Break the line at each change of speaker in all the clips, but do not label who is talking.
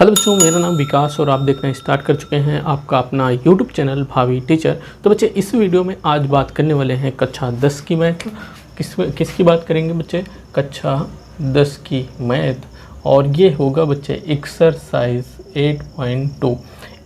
Hello बच्चों, मेरा नाम विकास और आप देखना स्टार्ट कर चुके हैं आपका अपना यूट्यूब चैनल भावी टीचर। तो बच्चे इस वीडियो में आज बात करने वाले हैं कक्षा 10 की मैथ। किसकी बात करेंगे बच्चे? कक्षा 10 की मैथ। और ये होगा बच्चे एक्सरसाइज 8.2।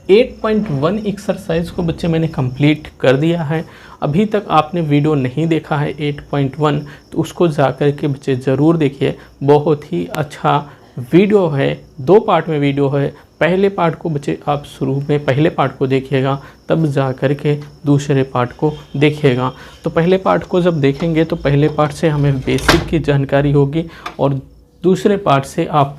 8.1 एक्सरसाइज को बच्चे मैंने कंप्लीट कर दिया है। अभी तक आपने वीडियो नहीं देखा है 8.1 तो उसको जा कर के बच्चे ज़रूर देखिए। बहुत ही अच्छा वीडियो है, 2 पार्ट में वीडियो है। पहले पार्ट को बच्चे आप शुरू में पहले पार्ट को देखिएगा, तब जा कर के दूसरे पार्ट को देखिएगा। तो पहले पार्ट को जब देखेंगे तो पहले पार्ट से हमें बेसिक की जानकारी होगी और दूसरे पार्ट से आप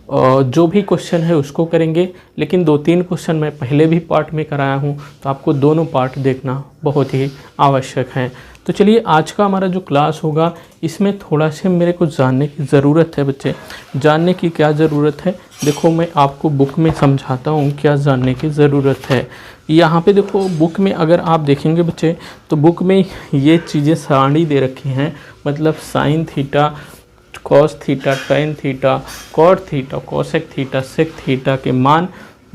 जो भी क्वेश्चन है उसको करेंगे। लेकिन 2-3 क्वेश्चन मैं पहले भी पार्ट में कराया हूँ, तो आपको दोनों पार्ट देखना बहुत ही आवश्यक है। तो चलिए आज का हमारा जो क्लास होगा इसमें थोड़ा से मेरे को जानने की ज़रूरत है बच्चे। जानने की क्या ज़रूरत है? देखो मैं आपको बुक में समझाता हूँ क्या जानने की ज़रूरत है। यहाँ पे देखो बुक में अगर आप देखेंगे बच्चे तो बुक में ये चीज़ें सारणी दे रखी हैं। मतलब sine theta, cos theta, tan theta, cot theta, cosec theta, sec theta के मान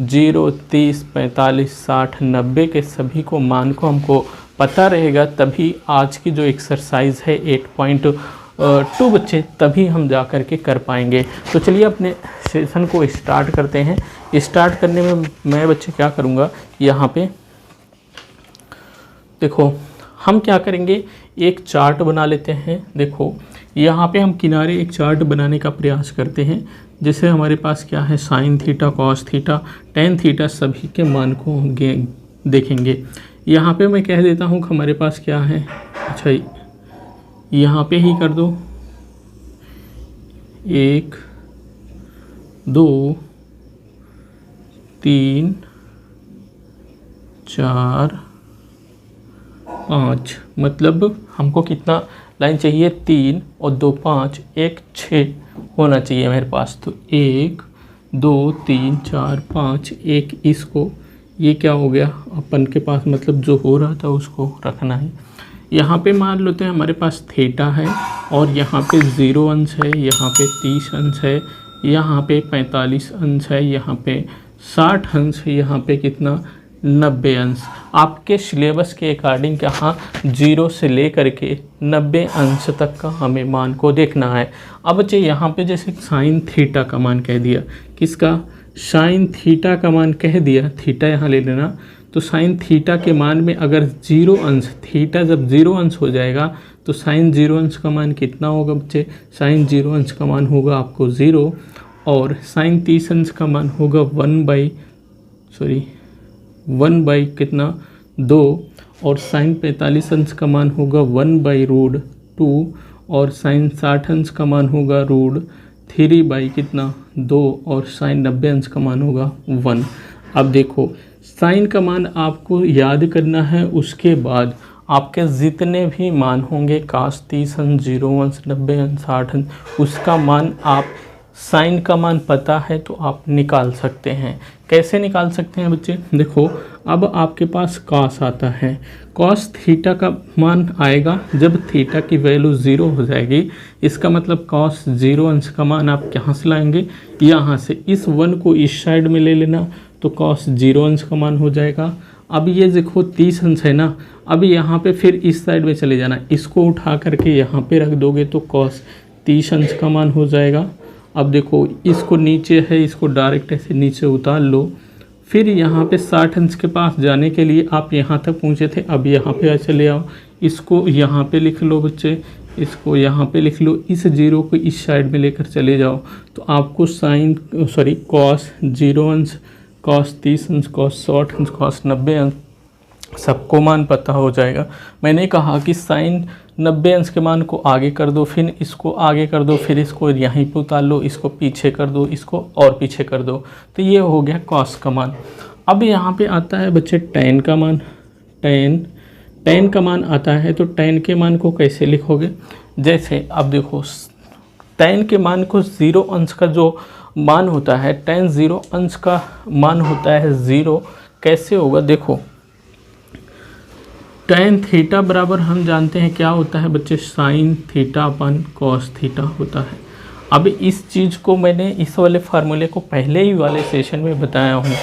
0, 30, 45, 60, 90 के सभी को मान को हमको पता रहेगा, तभी आज की जो एक्सरसाइज है 8.2 बच्चे तभी हम जा कर के कर पाएंगे। तो चलिए अपने सेशन को स्टार्ट करते हैं। स्टार्ट करने में मैं बच्चे क्या करूँगा, यहाँ पे देखो हम क्या करेंगे, एक चार्ट बना लेते हैं। देखो यहाँ पे हम किनारे एक चार्ट बनाने का प्रयास करते हैं। जैसे हमारे पास क्या है, sign theta, cos theta, tan theta सभी के मान को देखेंगे। यहाँ पे मैं कह देता हूँ कि हमारे पास क्या है, अच्छा यहाँ पे ही कर दो 1, 2, 3, 4, 5। मतलब हमको कितना लाइन चाहिए? 3 और 2 5, 1 6 होना चाहिए मेरे पास। तो 1 2 3 4 5, 1 इसको, ये क्या हो गया अपन के पास, मतलब जो हो रहा था उसको रखना है। यहाँ पे मान लेते हैं हमारे पास थीटा है और यहाँ पे 0 अंश है, यहाँ पे 30 अंश है, यहाँ पे 45 अंश है, यहाँ पे 60 अंश है, यहाँ पे कितना 90 अंश। आपके सिलेबस के अकॉर्डिंग यहाँ 0 से लेकर के 90 अंश तक का हमें मान को देखना है। अब बच्चे यहाँ पे जैसे साइन थीटा का मान कह दिया, किसका? साइन थीटा का मान कह दिया, थीटा यहाँ ले लेना। तो साइन थीटा के मान में अगर 0 अंश, थीटा जब 0 अंश हो जाएगा तो साइन 0 अंश का मान कितना होगा बच्चे? साइन 0 अंश का मान होगा आपको 0 और साइन 30 अंश का मान होगा 1 बाई कितना 2 और साइन 45 अंश का मान होगा 1/√2 और साइन 60 अंश का मान होगा √3 बाई कितना 2 और साइन 90 अंश का मान होगा 1। अब देखो साइन का मान आपको याद करना है, उसके बाद आपके जितने भी मान होंगे कास 30 अंश, 0 अंश, 90 अंश, 60 अंश, उसका मान आप साइन का मान पता है तो आप निकाल सकते हैं। कैसे निकाल सकते हैं बच्चे? देखो अब आपके पास कॉस आता है, कॉस थीटा का मान आएगा जब थीटा की वैल्यू 0 हो जाएगी। इसका मतलब कॉस 0 अंश का मान आप कहाँ से लाएंगे? यहाँ से। इस 1 को इस साइड में ले लेना तो कॉस 0 अंश का मान हो जाएगा। अब ये देखो 30 अंश है ना, अब यहाँ पे फिर इस साइड में चले जाना, इसको उठा करके यहाँ पे रख दोगे तो कॉस 30 अंश का मान हो जाएगा। अब देखो इसको नीचे है, इसको डायरेक्ट ऐसे नीचे उतार लो। फिर यहाँ पे 60 अंश के पास जाने के लिए आप यहाँ तक पहुँचे थे, अब यहाँ पे चले आओ, इसको यहाँ पे लिख लो बच्चे, इसको यहाँ पे लिख लो, इस 0 को इस साइड में लेकर चले जाओ तो आपको कॉस 0 अंश, कॉस 30 अंश, कॉस 60 अंश, कॉस 90 अंश सबको मान पता हो जाएगा। मैंने कहा कि साइन 90 अंश के मान को आगे कर दो, फिर इसको आगे कर दो, फिर इसको यहीं पर उतार लो, इसको पीछे कर दो, इसको और पीछे कर दो, तो ये हो गया कॉस का मान। अब यहाँ पे आता है बच्चे टेन का मान। टेन का मान आता है तो टेन के मान को कैसे लिखोगे? जैसे अब देखो टेन के मान को 0 अंश का जो मान होता है, टेन 0 अंश का मान होता है 0। कैसे होगा? देखो टेन थीटा बराबर हम जानते हैं क्या होता है बच्चे? साइन थीटा अपन कॉस थीटा होता है। अब इस चीज़ को मैंने इस वाले फार्मूले को पहले ही वाले सेशन में बताया हूँ,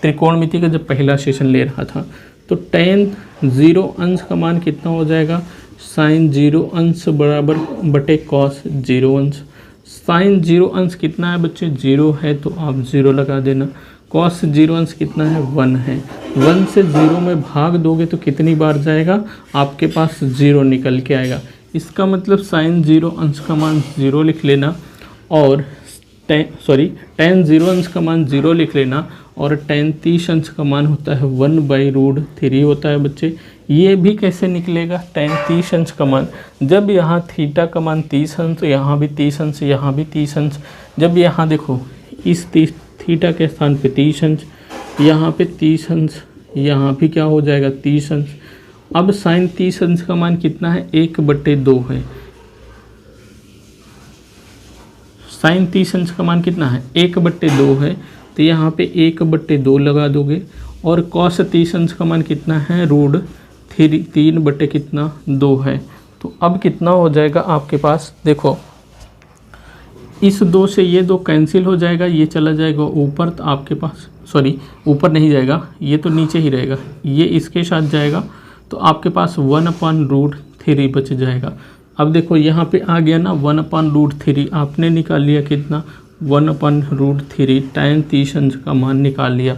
त्रिकोणमिति का जब पहला सेशन ले रहा था। तो tan 0 अंश का मान कितना हो जाएगा, sin 0 अंश बराबर बटे cos 0 अंश। sin 0 अंश कितना है बच्चे, 0 है तो आप 0 लगा देना। cos 0 अंश कितना है, 1 है। 1 से 0 में भाग दोगे तो कितनी बार जाएगा, आपके पास 0 निकल के आएगा। इसका मतलब sin 0 अंश का मान 0 लिख लेना और tan 0 अंश का मान 0 लिख लेना और tan 30 अंश का मान होता है 1/√3 होता है बच्चे। ये भी कैसे निकलेगा, tan 30 अंश का मान, जब यहाँ थीटा का मान 30 अंश, यहाँ भी 30 अंश, यहाँ भी 30 अंश, जब यहाँ देखो इस थीटा के स्थान पे 30 अंश, यहाँ पे 30 अंश, यहाँ भी क्या हो जाएगा 30 अंश। अब sin 30 अंश का मान कितना है, 1/2 है। sin 30 अंश का मान कितना है, 1/2 है, तो यहाँ पे 1/2 लगा दोगे। और cos 30 अंश का मान कितना है, √3/2 है। तो अब कितना हो जाएगा आपके पास, देखो इस 2 से ये 2 कैंसिल हो जाएगा, ये चला जाएगा ऊपर, तो आपके पास ऊपर नहीं जाएगा, ये तो नीचे ही रहेगा, ये इसके साथ जाएगा, तो आपके पास 1/√3 बच जाएगा। अब देखो यहाँ पे आ गया ना 1/√3, आपने निकाल लिया कितना, 1/√3, tan 30 अंश का मान निकाल लिया।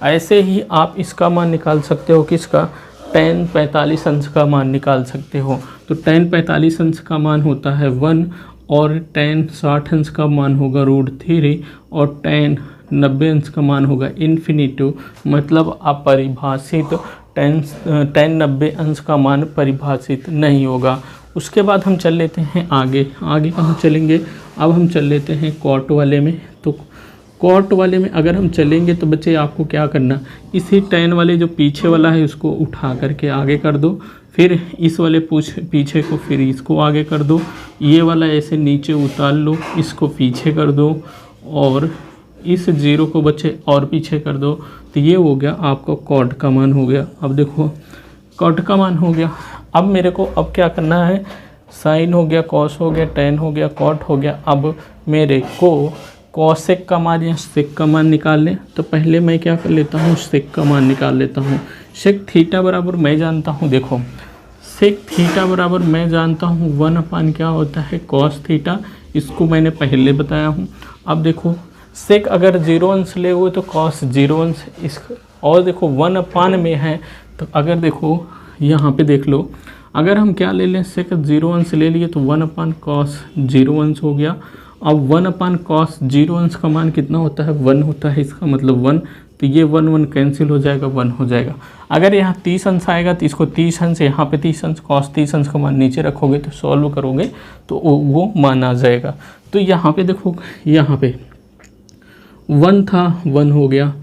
ऐसे ही आप इसका मान निकाल सकते हो, किसका, tan 45 अंश का मान निकाल सकते हो। तो tan 45 अंश का मान होता है 1 और tan 60 अंश का मान होगा √3 और tan 90 अंश का मान होगा इन्फिनिटी, मतलब अपरिभाषित। tan 90 अंश का मान परिभाषित नहीं होगा। उसके बाद हम चल लेते हैं आगे कहाँ चलेंगे, अब हम चल लेते हैं कॉट वाले में। तो कॉट वाले में अगर हम चलेंगे तो बच्चे आपको क्या करना, इसी tan वाले जो पीछे वाला है उसको उठा करके आगे कर दो, फिर इस वाले पीछे को फिर इसको आगे कर दो, ये वाला ऐसे नीचे उतार लो, इसको पीछे कर दो और इस 0 को बच्चे और पीछे कर दो। तो ये हो गया आपका कॉट का मान हो गया। अब देखो कॉट का मान हो गया। अब मेरे को अब क्या करना है, साइन हो गया, कॉस हो गया, टेन हो गया, कॉट हो गया। अब मेरे को कॉसेक का मान या सेक का मान निकाल लें। तो पहले मैं क्या कर लेता हूँ, सेक का मान निकाल लेता हूँ। सेक थीटा बराबर मैं जानता हूँ, देखो सेक थीटा बराबर मैं जानता हूँ 1 क्या होता है, कॉस थीटा। इसको मैंने पहले बताया हूँ। अब देखो सेक अगर 0 अंश ले हुए तो कॉस 0 अंश, इस और देखो 1 में है तो अगर देखो यहाँ पे देख लो, अगर हम क्या ले लें, सेक 0 अंश ले लिए तो 1 कॉस 0 अंश हो गया। अब 1 कॉस 0 अंश का मान कितना होता है, 1 होता है, इसका मतलब 1। तो ये 1 कैंसिल हो जाएगा, 1 हो जाएगा। अगर यहाँ 30 अंश आएगा तो इसको 30 अंश, यहाँ पे 30 अंश, कॉस 30 अंश का मान नीचे रखोगे तो सॉल्व करोगे तो वो मान आ जाएगा। तो यहाँ पे देखो, यहाँ पे 1 था, 1 हो गया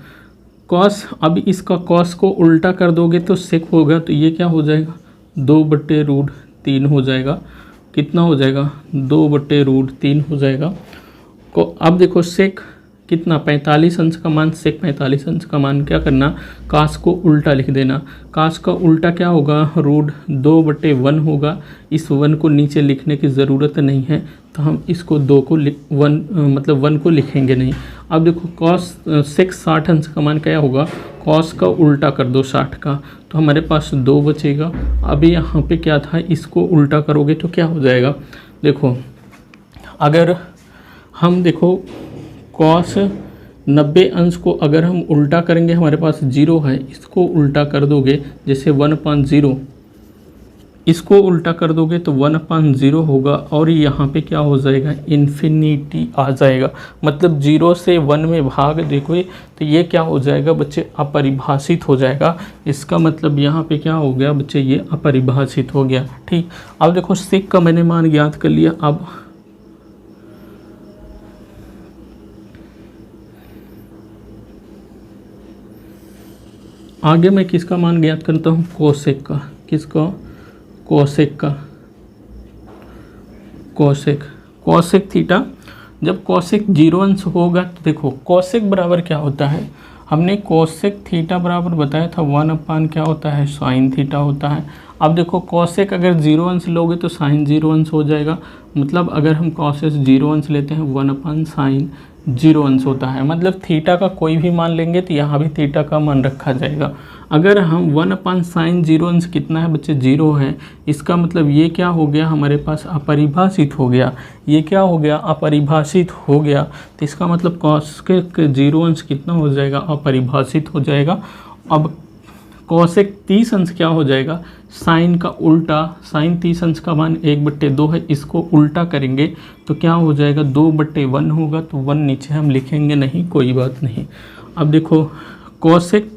कॉस। अब इसका कॉस को उल्टा कर दोगे तो सेक होगा, तो ये क्या हो जाएगा, 2/√3 हो जाएगा। कितना हो जाएगा, 2/√3 हो जाएगा। अब देखो सेक कितना, 45 अंश का मान, सेक 45 अंश का मान क्या करना, कास को उल्टा लिख देना। कास का उल्टा क्या होगा, √2/1 होगा। इस 1 को नीचे लिखने की ज़रूरत नहीं है, तो हम इसको 2 को 1 को लिखेंगे नहीं। अब देखो कॉस सेक 60 अंश का मान क्या होगा, कॉस का उल्टा कर दो 60 का, तो हमारे पास 2 बचेगा। अभी यहाँ पे क्या था, इसको उल्टा करोगे तो क्या हो जाएगा, देखो अगर हम देखो कॉस 90 अंश को अगर हम उल्टा करेंगे, हमारे पास 0 है, इसको उल्टा कर दोगे जैसे 1/0, इसको उल्टा कर दोगे तो 1/0 होगा और यहाँ पे क्या हो जाएगा, इन्फिनिटी आ जाएगा। मतलब 0 से 1 में भाग देखो तो ये क्या हो जाएगा बच्चे, अपरिभाषित हो जाएगा। इसका मतलब यहाँ पे क्या हो गया बच्चे, ये अपरिभाषित हो गया। ठीक, अब देखो सेक का मैंने मान ज्ञात कर लिया। अब आगे मैं किसका मान ज्ञात करता हूँ, कोसेक का। किसका, कोसेक का। Cosec theta. जब कोसेक 0 अंश होगा तो देखो कोसेक बराबर क्या होता है, हमने कोसेक थीटा बराबर बताया था 1 क्या होता है, साइन थीटा होता है। अब देखो कोसेक अगर 0 अंश लोगे तो साइन 0 अंश हो जाएगा, मतलब अगर हम कॉसेस 0 अंश लेते हैं 1 साइन 0 अंश होता है, मतलब थीटा का कोई भी मान लेंगे तो यहाँ भी थीटा का मान रखा जाएगा। अगर हम 1 साइन 0 अंश कितना है बच्चे, 0 है, इसका मतलब ये क्या हो गया हमारे पास, अपरिभाषित हो गया। ये क्या हो गया, अपरिभाषित हो गया। तो इसका मतलब कॉसेक 0 अंश कितना हो जाएगा, अपरिभाषित हो जाएगा। अब कॉसेक 30 अंश क्या हो जाएगा, साइन का उल्टा। साइन 30 अंश का मान 1/2 है, इसको उल्टा करेंगे तो क्या हो जाएगा, 2/1 होगा। तो 1 नीचे हम लिखेंगे नहीं, कोई बात नहीं। अब देखो कॉसेक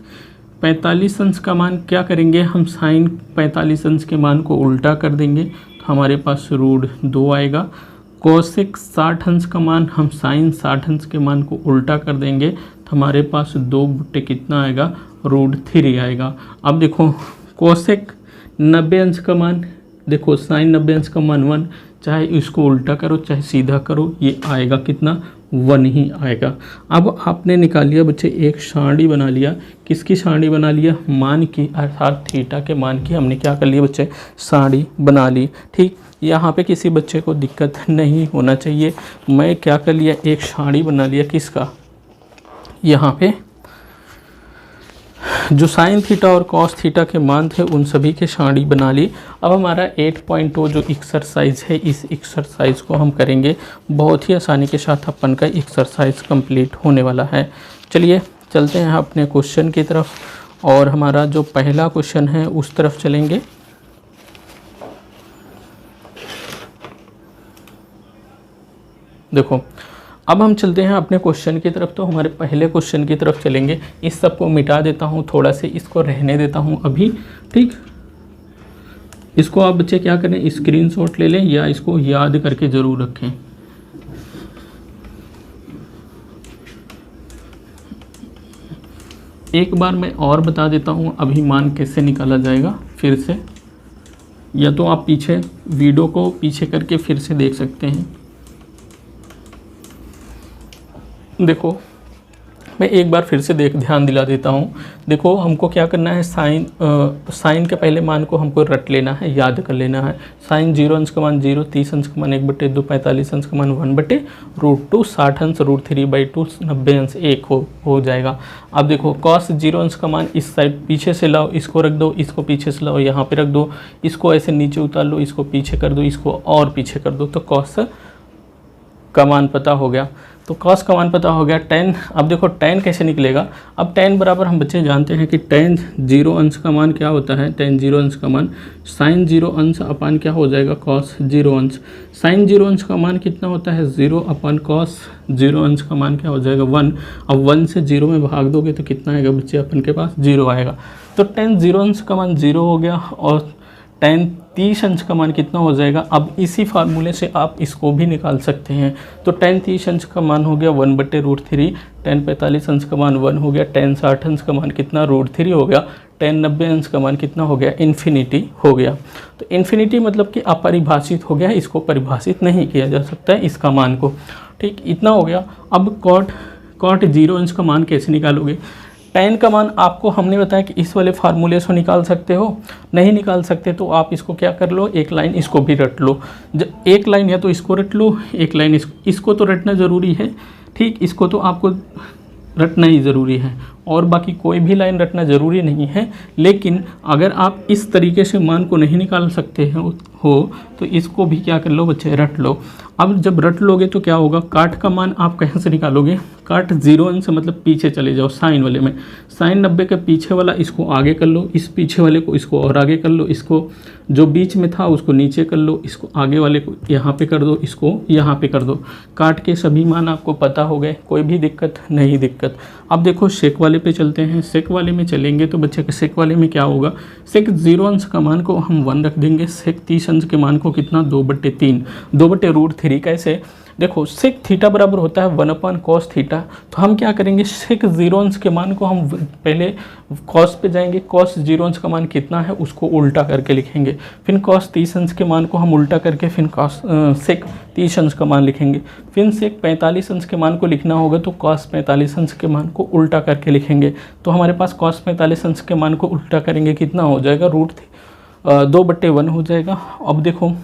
45 अंश का मान क्या करेंगे, हम साइन 45 अंश के मान को उल्टा कर देंगे तो हमारे पास √2 आएगा। कॉसेक 60 अंश का मान हम साइन 60 अंश के मान को उल्टा कर देंगे तो हमारे पास 2 कितना आएगा, √3 आएगा। अब देखो कोसेक 90 अंश का मान, देखो साइन 90 अंश का मान 1, चाहे इसको उल्टा करो चाहे सीधा करो, ये आएगा कितना, 1 ही आएगा। अब आपने निकाल लिया बच्चे एक सारणी बना लिया, किसकी सारणी बना लिया, मान की, अर्थात थीटा के मान की हमने क्या कर लिया बच्चे, सारणी बना ली। ठीक, यहाँ पे किसी बच्चे को दिक्कत नहीं होना चाहिए। मैं क्या कर लिया, एक सारणी बना लिया, किसका, यहाँ पे जो साइन थीटा और कॉस थीटा के मान थे उन सभी के सारणी बना ली। अब हमारा 8.2 जो एक्सरसाइज है, इस एक्सरसाइज को हम करेंगे, बहुत ही आसानी के साथ अपन का एक्सरसाइज कंप्लीट होने वाला है। चलिए चलते हैं अपने क्वेश्चन की तरफ, और हमारा जो पहला क्वेश्चन है उस तरफ चलेंगे। देखो अब हम चलते हैं अपने क्वेश्चन की तरफ, तो हमारे पहले क्वेश्चन की तरफ चलेंगे। इस सब को मिटा देता हूँ, थोड़ा से इसको रहने देता हूँ अभी। ठीक, इसको आप बच्चे क्या करें, स्क्रीनशॉट ले लें या इसको याद करके ज़रूर रखें। एक बार मैं और बता देता हूँ अभी मान कैसे निकाला जाएगा फिर से, या तो आप पीछे वीडियो को पीछे करके फिर से देख सकते हैं। देखो मैं एक बार फिर से ध्यान दिला देता हूँ। देखो हमको क्या करना है, साइन के पहले मान को हमको रट लेना है, याद कर लेना है। साइन 0 अंश का मान 0, 30 अंश का मान 1/2, 45 अंश का मान 1/√2, 60 अंश √3/2, 90 अंश 1 हो जाएगा। अब देखो कॉस 0 अंश का मान इस साइड पीछे से लाओ, इसको रख दो, इसको पीछे से लाओ यहाँ पे रख दो, इसको ऐसे नीचे उतार लो, इसको पीछे कर दो, इसको और पीछे कर दो, तो कॉस का मान पता हो गया। तो कॉस का मान पता हो गया। टेन, अब देखो टेन कैसे निकलेगा। अब टेन बराबर हम बच्चे जानते हैं कि टेन 0 अंश का मान क्या होता है, टेन 0 अंश का मान साइन 0 अंश अपान क्या हो जाएगा, कॉस 0 अंश। साइन 0 अंश का मान कितना होता है, 0 अपान कॉस 0 अंश का मान क्या हो जाएगा, 1। अब 1 से 0 में भाग दोगे तो कितना आएगा बच्चे, अपन के पास 0 आएगा। तो टेन 0 अंश का मान 0 हो गया, और टेन 30 अंश का मान कितना हो जाएगा। अब इसी फार्मूले से आप इसको भी निकाल सकते हैं। तो टेन 30 अंश का मान हो गया 1/√3, टेन 45 अंश का मान 1 हो गया, टेन 60 अंश का मान कितना, √3 हो गया, टेन 90 अंश का मान कितना हो गया, इन्फिनिटी हो गया। तो इन्फिनिटी मतलब कि अपरिभाषित हो गया, इसको परिभाषित नहीं किया जा सकता है इसका मान को। ठीक, इतना हो गया। अब कॉट 0 अंश का मान कैसे निकालोगे। टेन का मान आपको हमने बताया कि इस वाले फार्मूले से निकाल सकते हो, नहीं निकाल सकते तो आप इसको क्या कर लो, एक लाइन इसको भी रट लो। एक लाइन या तो इसको रट लो, एक लाइन इसको तो रटना ज़रूरी है। ठीक, इसको तो आपको रटना ही ज़रूरी है, और बाकी कोई भी लाइन रटना ज़रूरी नहीं है। लेकिन अगर आप इस तरीके से मान को नहीं निकाल सकते हो तो इसको भी क्या कर लो बच्चे, रट लो। अब जब रट लोगे तो क्या होगा, काट का मान आप कहाँ से निकालोगे, काट 0 अंश मतलब पीछे चले जाओ साइन वाले में, साइन 90 के पीछे वाला इसको आगे कर लो, इस पीछे वाले को इसको और आगे कर लो, इसको जो बीच में था उसको नीचे कर लो, इसको आगे वाले को यहाँ पे कर दो, इसको यहाँ पे कर दो। काट के सभी मान आपको पता हो गए, कोई भी दिक्कत नहीं दिक्कत। अब देखो सेक वाले पे चलते हैं। सेक वाले में चलेंगे तो बच्चे के सेक वाले में क्या होगा, सेक 0 अंश का मान को हम 1 रख देंगे, सेक 30 अंश के मान को कितना, 2/3, 2/√3 कैसे, देखो सेक थीटा बराबर होता है 1/cos थीटा, तो हम क्या करेंगे, सेक 0 अंश के मान को हम पहले कॉस पे जाएंगे, कॉस 0 अंश का मान कितना है उसको उल्टा करके लिखेंगे, फिर कॉस 30 अंश के मान को हम उल्टा करके फिर कॉस सेक 30 अंश का मान लिखेंगे, फिर सेक 45 अंश के मान को लिखना होगा तो कॉस 45 अंश के मान को उल्टा करके लिखेंगे। तो हमारे पास कॉस 45 अंश के मान को उल्टा करेंगे कितना हो जाएगा, √2/1 हो जाएगा। अब देखो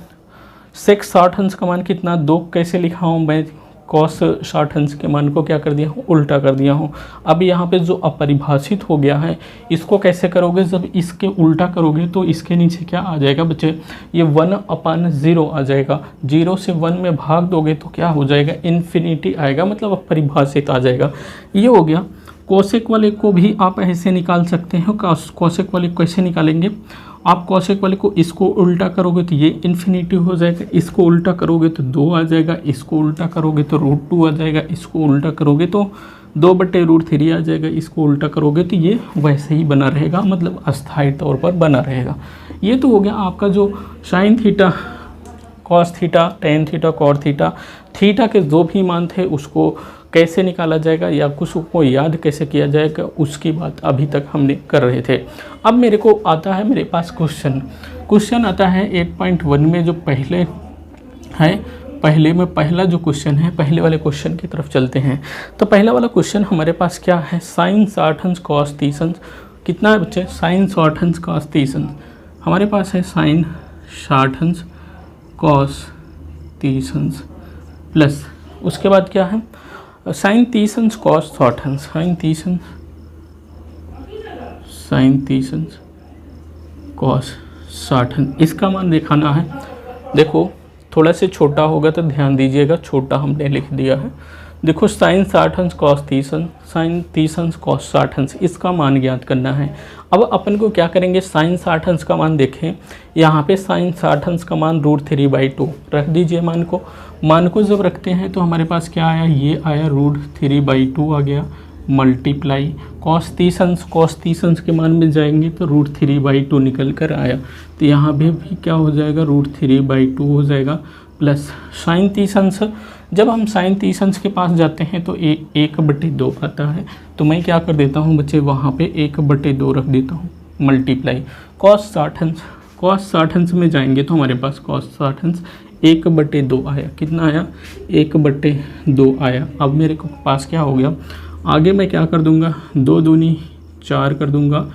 सेक 60 अंश का मान कितना, 2 कैसे लिखा हूँ मैं, कॉस 60 अंश के मान को क्या कर दिया हूँ, उल्टा कर दिया हूँ। अब यहाँ पे जो अपरिभाषित हो गया है इसको कैसे करोगे, जब इसके उल्टा करोगे तो इसके नीचे क्या आ जाएगा बच्चे, ये 1/0 आ जाएगा, 0 से 1 में भाग दोगे तो क्या हो जाएगा, इन्फिनिटी आएगा, मतलब अपरिभाषित आ जाएगा। ये हो गया। कोसेक वाले को भी आप ऐसे निकाल सकते हो। कोसेक वाले को कैसे निकालेंगे, आप कोसेक वाले को इसको उल्टा करोगे तो ये इन्फिनिटी हो जाएगा, इसको उल्टा करोगे तो 2 आ जाएगा, इसको उल्टा करोगे तो √2 आ जाएगा, इसको उल्टा करोगे तो 2/√3 आ जाएगा, इसको उल्टा करोगे तो ये वैसे ही बना रहेगा, मतलब अस्थायी तौर पर बना रहेगा। ये तो हो गया आपका जो sine theta, cos theta, tan theta, cot theta, theta के जो भी मान थे उसको कैसे निकाला जाएगा या कुछ को याद कैसे किया जाएगा उसकी बात अभी तक हमने कर रहे थे। अब मेरे को आता है, मेरे पास क्वेश्चन आता है 8.1 में जो पहले है, पहले में पहला जो क्वेश्चन है, पहले वाले क्वेश्चन की तरफ चलते हैं। तो पहला वाला क्वेश्चन हमारे पास क्या है, साइन 60 अंश कॉस 30 अंश, कितना है बच्चे, साइन 60 अंश कॉस 30 अंश, हमारे पास है साइन 60 अंश कॉस 30 अंश प्लस उसके बाद क्या है साइन 30 अंश कॉस 60 अंश, साइन 30 अंश कॉस 60 अंश, इसका मान दिखाना है। देखो थोड़ा से छोटा होगा तो ध्यान दीजिएगा, छोटा हमने लिख दिया है। देखो साइन 60 अंश कॉस 30 अंश, साइन 30 अंश कॉस 60 अंश, इसका मान ज्ञात करना है। अब अपन को क्या करेंगे, साइन 60 अंश का मान देखें, यहाँ पे साइन 60 अंश का मान √3/2 रख दीजिए। मान को जब रखते हैं तो हमारे पास क्या आया, ये आया √3/2 आ गया, मल्टीप्लाई कॉस 30 अंश के मान में जाएंगे तो √3/2 निकल कर आया, तो यहाँ पे भी क्या हो जाएगा, √3/2 हो जाएगा प्लस साइन 30 अंश। जब हम साइन 30 अंश के पास जाते हैं तो 1/2 आता है, तो मैं क्या कर देता हूँ बच्चे, वहाँ पे 1/2 रख देता हूँ, मल्टीप्लाई कॉस 60 अंश में जाएंगे तो हमारे पास कॉस 60 अंश 1/2 आया, कितना आया, 1/2 आया। अब मेरे को पास क्या हो गया, आगे मैं क्या कर दूंगा, 2 दूनी 4 कर दूंगा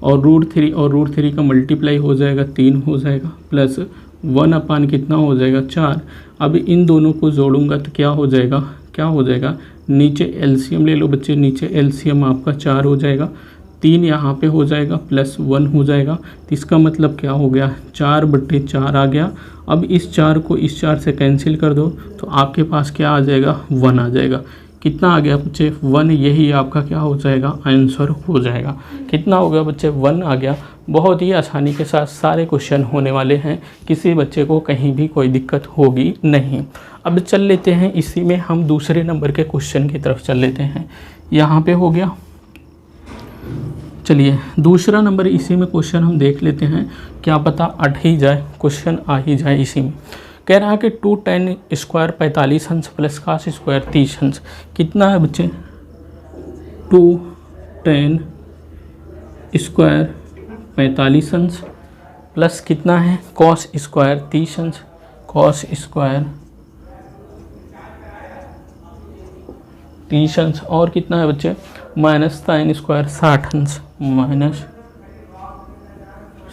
और √3 का मल्टीप्लाई हो जाएगा 3 हो जाएगा प्लस 1/, कितना हो जाएगा 4। अब इन दोनों को जोड़ूंगा तो क्या हो जाएगा, नीचे एलसीएम ले लो बच्चे, नीचे एलसीएम आपका 4 हो जाएगा, 3 यहाँ पे हो जाएगा प्लस 1 हो जाएगा, तो इसका मतलब क्या हो गया, 4/4 आ गया। अब इस 4 को इस 4 से कैंसिल कर दो तो आपके पास क्या आ जाएगा, 1 आ जाएगा। कितना आ गया बच्चे, 1, यही आपका क्या हो जाएगा, आंसर हो जाएगा। कितना हो गया बच्चे, 1 आ गया। बहुत ही आसानी के साथ सारे क्वेश्चन होने वाले हैं, किसी बच्चे को कहीं भी कोई दिक्कत होगी नहीं। अब चल लेते हैं, इसी में हम दूसरे नंबर के क्वेश्चन की तरफ चल लेते हैं। यहाँ पे हो गया, चलिए दूसरा नंबर इसी में क्वेश्चन हम देख लेते हैं, क्या पता अट ही जाए, क्वेश्चन आ ही जाए इसी में। कह रहा है कि 2 tan स्क्वायर 45 अंश प्लस cos स्क्वायर 30 अंश, कितना है बच्चे, 2 tan स्क्वायर 45 अंश प्लस कितना है cos स्क्वायर 30 अंश, cos स्क्वायर 30 अंश और कितना है बच्चे माइनस साइन स्क्वायर 60 अंश, माइनस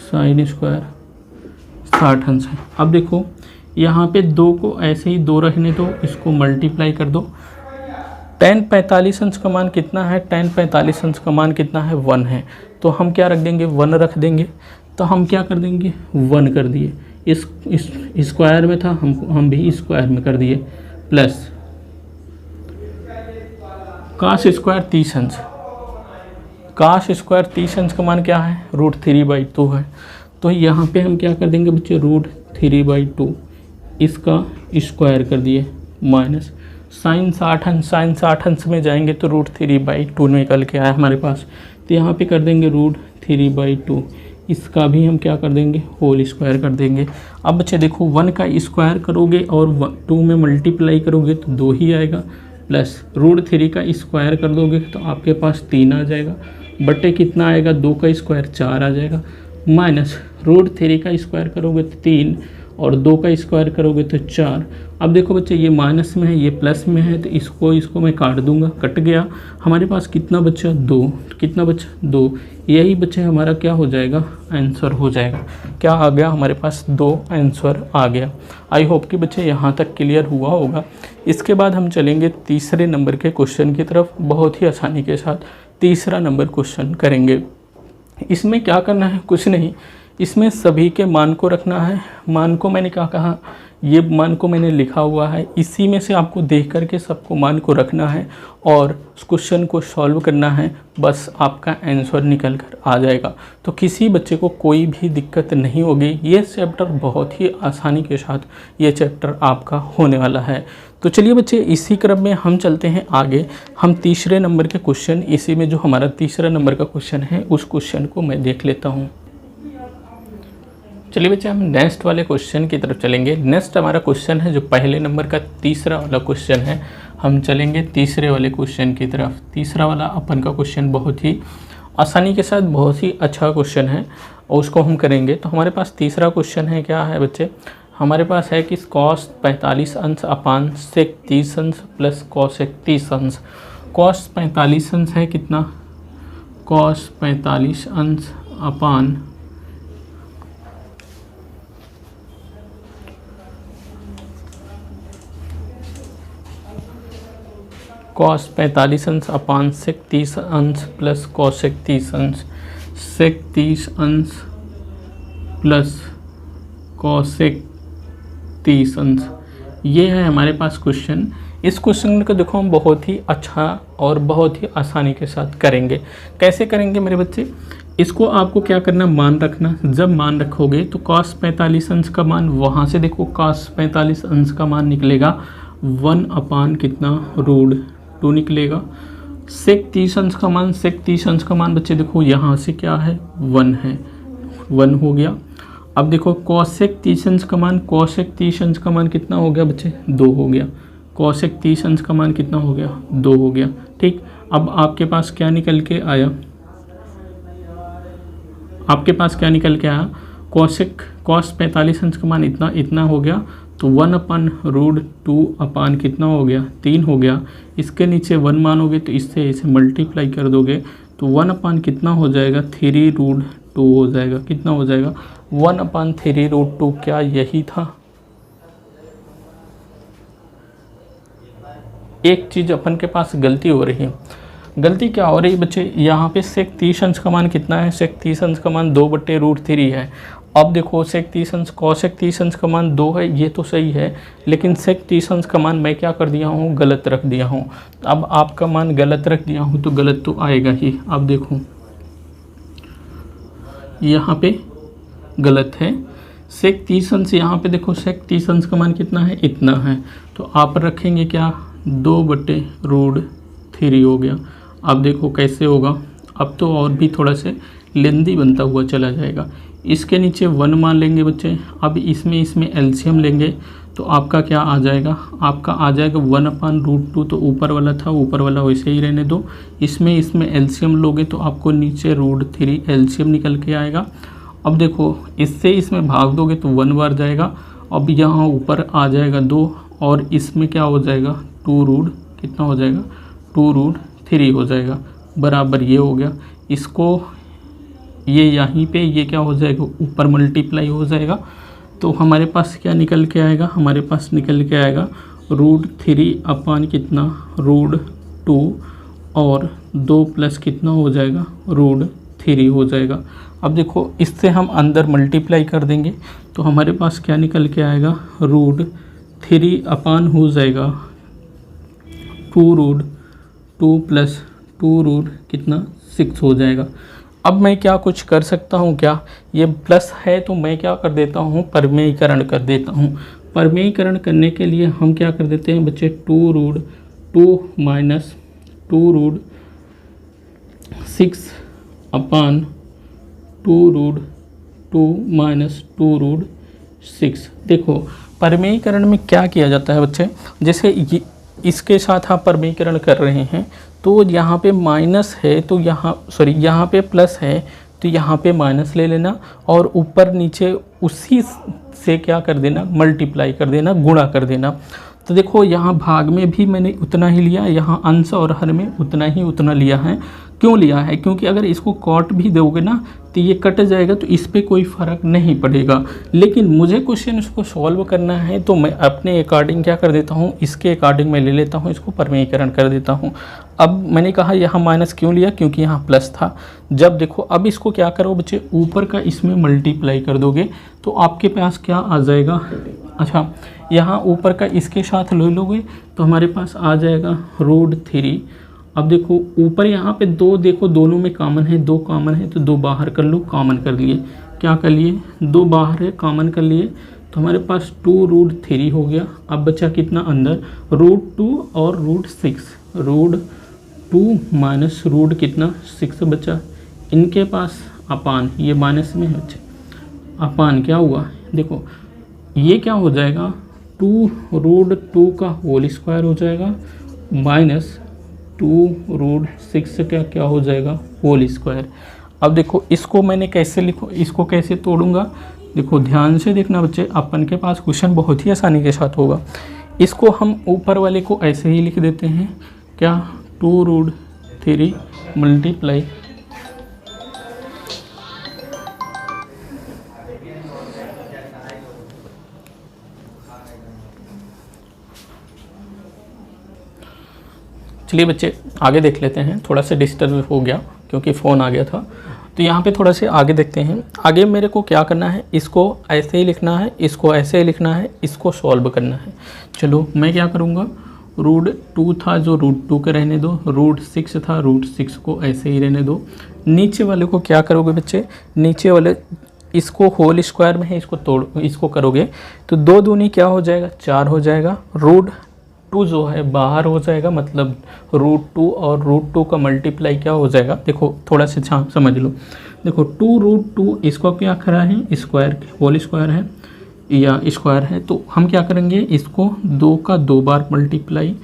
साइन स्क्वायर 60 अंश है। अब देखो यहाँ पे 2 को ऐसे ही 2 रखने दो, इसको मल्टीप्लाई कर दो। tan 45 अंश का मान कितना है, tan 45 अंश का मान कितना है, 1 है, तो हम क्या रख देंगे, 1 रख देंगे। तो हम क्या कर देंगे, 1 कर दिए, इस स्क्वायर में था, हम भी स्क्वायर में कर दिए प्लस cos स्क्वायर 30 अंश, cos स्क्वायर 30 अंश का मान क्या है, √3/2 है, तो यहाँ पे हम क्या कर देंगे बच्चे, √3/2 इसका स्क्वायर कर दिए माइनस साइन 60 अंश में जाएंगे तो √3/2 निकल के आया हमारे पास, तो यहाँ पे कर देंगे √3/2 इसका भी हम क्या कर देंगे, होल स्क्वायर कर देंगे। अब बच्चे देखो 1 का स्क्वायर करोगे और 2 में मल्टीप्लाई करोगे तो 2 ही आएगा, प्लस √3 का स्क्वायर कर दोगे तो आपके पास 3 आ जाएगा, बटे कितना आएगा, 2 का स्क्वायर 4 आ जाएगा, माइनस √3 का स्क्वायर करोगे तो 3 और 2 का स्क्वायर करोगे तो 4। अब देखो बच्चे ये माइनस में है, ये प्लस में है, तो इसको मैं काट दूंगा, कट गया। हमारे पास कितना बचा, 2। कितना बचा, 2। यही बच्चे हमारा क्या हो जाएगा, आंसर हो जाएगा। क्या आ गया हमारे पास, 2 आंसर आ गया। आई होप कि बच्चे यहाँ तक क्लियर हुआ होगा। इसके बाद हम चलेंगे तीसरे नंबर के क्वेश्चन की तरफ। बहुत ही आसानी के साथ तीसरा नंबर क्वेश्चन करेंगे। इसमें क्या करना है, कुछ नहीं, इसमें सभी के मान को रखना है। मान को मैंने क्या कहा, ये मान को मैंने लिखा हुआ है, इसी में से आपको देख करके सबको मान को रखना है और उस क्वेश्चन को सॉल्व करना है, बस आपका आंसर निकल कर आ जाएगा। तो किसी बच्चे को कोई भी दिक्कत नहीं होगी। ये चैप्टर बहुत ही आसानी के साथ ये चैप्टर आपका होने वाला है। तो चलिए बच्चे इसी क्रम में हम चलते हैं आगे। हम तीसरे नंबर के क्वेश्चन, इसी में जो हमारा तीसरा नंबर का क्वेश्चन है उस क्वेश्चन को मैं देख लेता हूँ। चलिए बच्चे हम नेक्स्ट वाले क्वेश्चन की तरफ चलेंगे। नेक्स्ट हमारा क्वेश्चन है जो पहले नंबर का तीसरा वाला क्वेश्चन है। हम चलेंगे तीसरे वाले क्वेश्चन की तरफ। तीसरा वाला अपन का क्वेश्चन बहुत ही आसानी के साथ बहुत ही अच्छा क्वेश्चन है और उसको हम करेंगे। तो हमारे पास तीसरा क्वेश्चन है, क्या है बच्चे, हमारे पास है कि cos 45 अंश अपान sec 30 अंश प्लस cosec 30 अंश। cos 45 अंश है कितना, cos 45 अंश अपान cos 45 अंश अपान sec 30 अंश प्लस cosec 30 अंश। sec 30 अंश प्लस cosec 30 अंश, ये है हमारे पास क्वेश्चन। इस क्वेश्चन को देखो हम बहुत ही अच्छा और बहुत ही आसानी के साथ करेंगे। कैसे करेंगे मेरे बच्चे, इसको आपको क्या करना, मान रखना। जब मान रखोगे तो cos 45 अंश का मान, वहाँ से देखो cos 45 अंश का मान निकलेगा 1 अपान कितना, √2 निकलेगा। sec 30 अंश का मान, sec 30 अंश का मान बच्चे देखो यहाँ से क्या है, 1 है, 1 हो गया। अब देखो cosec 30 अंश का मान, cosec 30 अंश का मान कितना हो गया बच्चे, 2 हो गया। cosec 30 अंश का मान कितना हो गया, 2 हो गया। ठीक, अब आपके पास क्या निकल के आया, आपके पास क्या निकल के आया, cos 45 अंश का मान इतना हो गया, तो 1 अपान √2 अपान कितना हो गया, 3 हो गया। इसके नीचे 1 मानोगे तो इससे इसे मल्टीप्लाई कर दोगे तो 1 अपान कितना हो जाएगा, 3√2 हो जाएगा। कितना हो जाएगा, 1 अपान 3√2। क्या यही था? एक चीज़ अपन के पास गलती हो रही है। गलती क्या हो रही है बच्चे, यहाँ पे sec 30 अंश का मान कितना है, sec 30 अंश का मान 2/√3 है। अब देखो sec 30 अंश, cosec 30 अंश का मान 2 है, ये तो सही है, लेकिन sec 30 अंश का मान मैं क्या कर दिया हूँ, गलत रख दिया हूँ। अब आपका मान गलत रख दिया हूँ तो गलत तो आएगा ही। अब देखो यहाँ पे गलत है, sec 30 अंश, यहाँ पे देखो sec 30 अंश का मान कितना है, इतना है, तो आप रखेंगे क्या, 2/√3 हो गया। अब देखो कैसे होगा, अब तो और भी थोड़ा से लेंदी बनता हुआ चला जाएगा। इसके नीचे 1 मान लेंगे बच्चे। अब इसमें एलसीएम लेंगे तो आपका क्या आ जाएगा, आपका आ जाएगा 1 अपान √2, तो ऊपर वाला था, ऊपर वाला वैसे ही रहने दो। इसमें एलसीएम लोगे तो आपको नीचे √3 एलसीएम निकल के आएगा। अब देखो इससे इसमें भाग दोगे तो 1 बार जाएगा। अब यहाँ ऊपर आ जाएगा 2 और इसमें क्या हो जाएगा, 2 कितना हो जाएगा, 2√3 हो जाएगा, बराबर ये हो गया। इसको ये यहीं पे ये क्या हो जाएगा, ऊपर मल्टीप्लाई हो जाएगा। तो हमारे पास क्या निकल के आएगा, हमारे पास निकल के आएगा √3 अपान कितना, √2 और 2 प्लस कितना हो जाएगा, √3 हो जाएगा। अब देखो इससे हम अंदर मल्टीप्लाई कर देंगे तो हमारे पास क्या निकल के आएगा, √3 अपान हो जाएगा 2 प्लस 2 कितना, 6 हो जाएगा। अब मैं क्या कुछ कर सकता हूँ क्या, ये प्लस है तो मैं क्या कर देता हूँ, परमेयीकरण कर देता हूँ। परमेयीकरण करने के लिए हम क्या कर देते हैं बच्चे, 2 माइनस 2√6 अपान 2 2 माइनस 2 रूट 6। देखो परमेयीकरण में क्या किया जाता है बच्चे, जैसे इसके साथ आप परमेयीकरण कर रहे हैं तो यहाँ पे माइनस है तो यहाँ पे प्लस है तो यहाँ पे माइनस ले लेना और ऊपर नीचे उसी से क्या कर देना, मल्टीप्लाई कर देना, गुणा कर देना। तो देखो यहाँ भाग में भी मैंने उतना ही लिया, यहाँ अंश और हर में उतना लिया है। क्यों लिया है? क्योंकि अगर इसको कॉट भी दोगे ना तो ये कट जाएगा तो इस पर कोई फ़र्क नहीं पड़ेगा। लेकिन मुझे क्वेश्चन इसको सॉल्व करना है तो मैं अपने अकॉर्डिंग क्या कर देता हूँ, इसके अकॉर्डिंग मैं ले लेता हूँ, इसको परमेयीकरण कर देता हूँ। अब मैंने कहा यहाँ माइनस क्यों लिया, क्योंकि यहाँ प्लस था। जब देखो अब इसको क्या करो बच्चे, ऊपर का इसमें मल्टीप्लाई कर दोगे तो आपके पास क्या आ जाएगा, अच्छा यहाँ ऊपर का इसके साथ ले लोगे तो हमारे पास आ जाएगा रूट 3। अब देखो ऊपर यहाँ पे 2, देखो दोनों में कॉमन है, 2 कॉमन है तो 2 बाहर कर लो, कॉमन कर लिए। क्या कर लिए, 2 बाहर है, कॉमन कर लिए तो हमारे पास 2 रूट 3 हो गया। अब बचा कितना अंदर, रूट 2 और रूट 6, रूट 2 माइनस रूट कितना 6 बचा। इनके पास अपान, ये माइनस में है बच्चे, अपान क्या हुआ, देखो ये क्या हो जाएगा, 2 रूट 2 का होल स्क्वायर हो जाएगा माइनस 2 रूट 6 का क्या हो जाएगा, होल स्क्वायर। अब देखो इसको मैंने कैसे लिखो, इसको कैसे तोड़ूंगा, देखो ध्यान से देखना बच्चे, अपन के पास क्वेश्चन बहुत ही आसानी के साथ होगा। इसको हम ऊपर वाले को ऐसे ही लिख देते हैं, क्या 2 रूट 3 मल्टीप्लाई चलिए बच्चे आगे देख लेते हैं, थोड़ा सा डिस्टर्ब हो गया क्योंकि फ़ोन आ गया था। तो यहाँ पे थोड़ा से आगे देखते हैं। आगे मेरे को क्या करना है, इसको ऐसे ही लिखना है, इसको ऐसे ही लिखना है, इसको सॉल्व करना है। चलो मैं क्या करूँगा, रूट 2 था जो रूट 2 के रहने दो, रूट 6 था रूट 6 को ऐसे ही रहने दो। नीचे वाले को क्या करोगे बच्चे, नीचे वाले इसको होल स्क्वायर में है, इसको करोगे तो 2 दूनी क्या हो जाएगा, 4 हो जाएगा। रूट 2 जो है बाहर हो जाएगा, मतलब रूट 2 और रूट 2 का मल्टीप्लाई क्या हो जाएगा, देखो थोड़ा सा छाप समझ लो। देखो 2 रूट 2 इसको क्या करा है, स्क्वायर होल स्क्वायर है या स्क्वायर है, तो हम क्या करेंगे, इसको 2 का 2 बार मल्टीप्लाई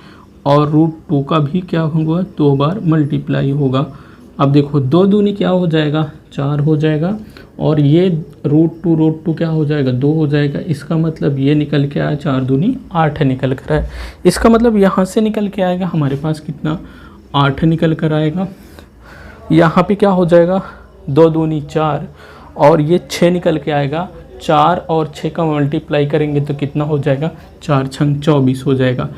और रूट 2 का भी क्या होगा, 2 बार मल्टीप्लाई होगा। अब देखो 2 दूनी क्या हो जाएगा, 4 हो जाएगा और ये रूट 2 क्या हो जाएगा, 2 हो जाएगा। इसका मतलब ये निकल के आया 4 दूनी 8 निकल कर आए। इसका मतलब यहाँ से निकल के आएगा हमारे पास कितना, 8 निकल कर आएगा। यहाँ पे क्या हो जाएगा, 2 दूनी 4 और ये 6 निकल के आएगा। 4 और 6 का मल्टीप्लाई करेंगे तो कितना हो जाएगा, 4 छंग 24 हो जाएगा,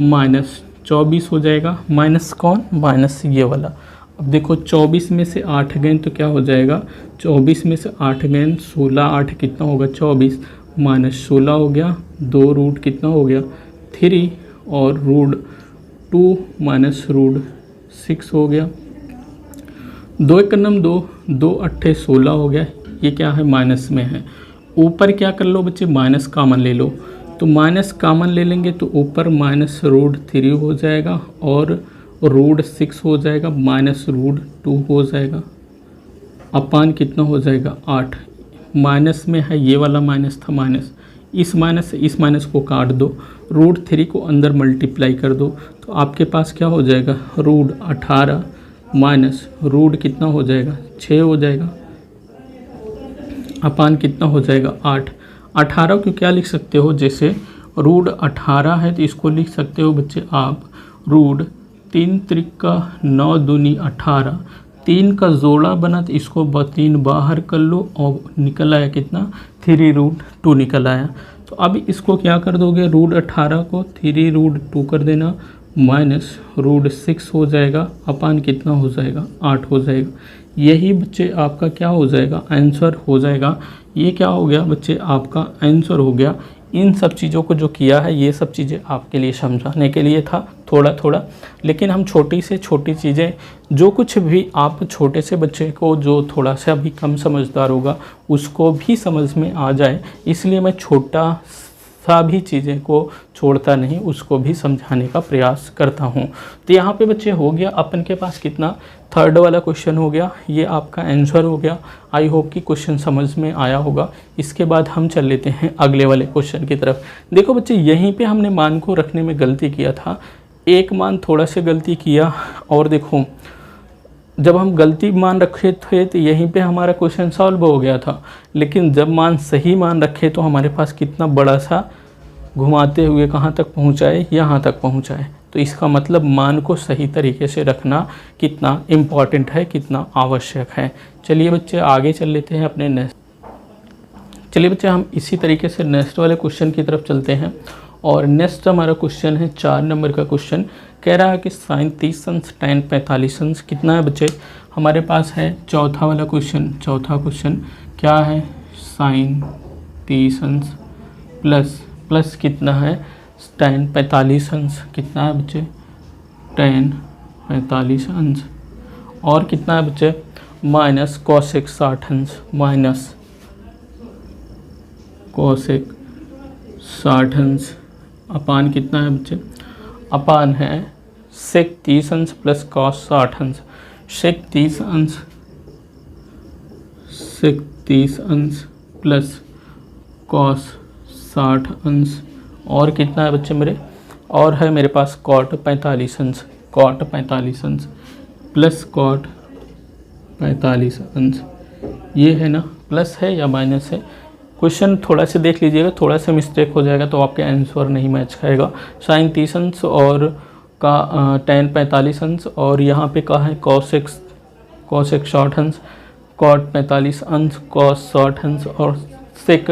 माइनस 24 हो जाएगा। माइनस कौन, माइनस ये वाला। अब देखो 24 में से 8 गए तो क्या हो जाएगा, 24 में से 8 गए 16, 8 कितना होगा 24, माइनस 16 हो गया। 2 रूट कितना हो गया 3 और रूट 2 माइनस रूट 6 हो गया। 2 एक नम 2, 2 अट्ठे 16 हो गया। ये क्या है, माइनस में है। ऊपर क्या कर लो बच्चे, माइनस कॉमन ले लो, तो माइनस कॉमन ले लेंगे तो ऊपर माइनस रूट 3 हो जाएगा और रूट 6 हो जाएगा, माइनस रूट 2 हो जाएगा। अपान कितना हो जाएगा 8। माइनस में है, ये वाला माइनस था, माइनस इस माइनस से इस माइनस को काट दो, रूट 3 को अंदर मल्टीप्लाई कर दो तो आपके पास क्या हो जाएगा, रूट 18 माइनस रूट कितना हो जाएगा 6 हो जाएगा। अपान कितना हो जाएगा 8। 18 को क्या लिख सकते हो, जैसे रूट 18 है तो इसको लिख सकते हो बच्चे आप रूट 3 त्रिका 9 दूनी 18, 3 का जोड़ा बना तो इसको 3 बाहर कर लो और निकल आया कितना 3 रूट 2 निकल आया। तो अब इसको क्या कर दोगे, रूट 18 को 3 रूट 2 कर देना, माइनस रूट 6 हो जाएगा। अपान कितना हो जाएगा 8 हो जाएगा। यही बच्चे आपका क्या हो जाएगा, आंसर हो जाएगा। ये क्या हो गया बच्चे, आपका आंसर हो गया। इन सब चीज़ों को जो किया है ये सब चीज़ें आपके लिए समझाने के लिए था थोड़ा थोड़ा, लेकिन हम छोटी से छोटी चीज़ें जो कुछ भी आप छोटे से बच्चे को जो थोड़ा सा भी कम समझदार होगा उसको भी समझ में आ जाए, इसलिए मैं छोटा सभी चीज़ें को छोड़ता नहीं, उसको भी समझाने का प्रयास करता हूँ। तो यहाँ पे बच्चे हो गया अपन के पास कितना, थर्ड वाला क्वेश्चन हो गया, ये आपका आंसर हो गया। आई होप कि क्वेश्चन समझ में आया होगा। इसके बाद हम चल लेते हैं अगले वाले क्वेश्चन की तरफ। देखो बच्चे, यहीं पे हमने मान को रखने में गलती किया था, एक मान थोड़ा सा गलती किया, और देखो जब हम गलती मान रखे थे तो यहीं पे हमारा क्वेश्चन सॉल्व हो गया था, लेकिन जब मान सही मान रखे तो हमारे पास कितना बड़ा सा घुमाते हुए कहाँ तक पहुँचाए, यहाँ तक पहुँचाए। तो इसका मतलब मान को सही तरीके से रखना कितना इम्पॉर्टेंट है, कितना आवश्यक है। चलिए बच्चे आगे चल लेते हैं अपने नेक्स्ट। चलिए बच्चे हम इसी तरीके से नेक्स्ट वाले क्वेश्चन की तरफ चलते हैं। और नेक्स्ट हमारा क्वेश्चन है 4 नंबर का क्वेश्चन। कह रहा है कि साइन 30 अंश tan 45 अंश कितना है बच्चे। हमारे पास है चौथा वाला क्वेश्चन। चौथा क्वेश्चन क्या है, साइन 30 अंश प्लस कितना है tan 45 अंश, कितना है बच्चे tan 45 अंश, और कितना है बच्चे माइनस कोसेक 60 अंश, माइनस कोसेक 60 अंश अपान कितना है बच्चे, अपान है सेक 30 अंश प्लस कॉस 60 अंश। सेक 30 अंश प्लस कॉस 60 अंश, और कितना है बच्चे मेरे, और है मेरे पास कॉट 45 अंश, कॉट 45 अंश प्लस कॉट 45 अंश। ये है ना, प्लस है या माइनस है। क्वेश्चन थोड़ा सा देख लीजिएगा, थोड़ा सा मिस्टेक हो जाएगा तो आपके आंसर नहीं मैच खाएगा। साइन 30 अंश और का tan 45 अंश, और यहाँ पे कहा है कॉसेक 60 अंश, कॉट 45 अंश, कॉस 60 अंश और सेक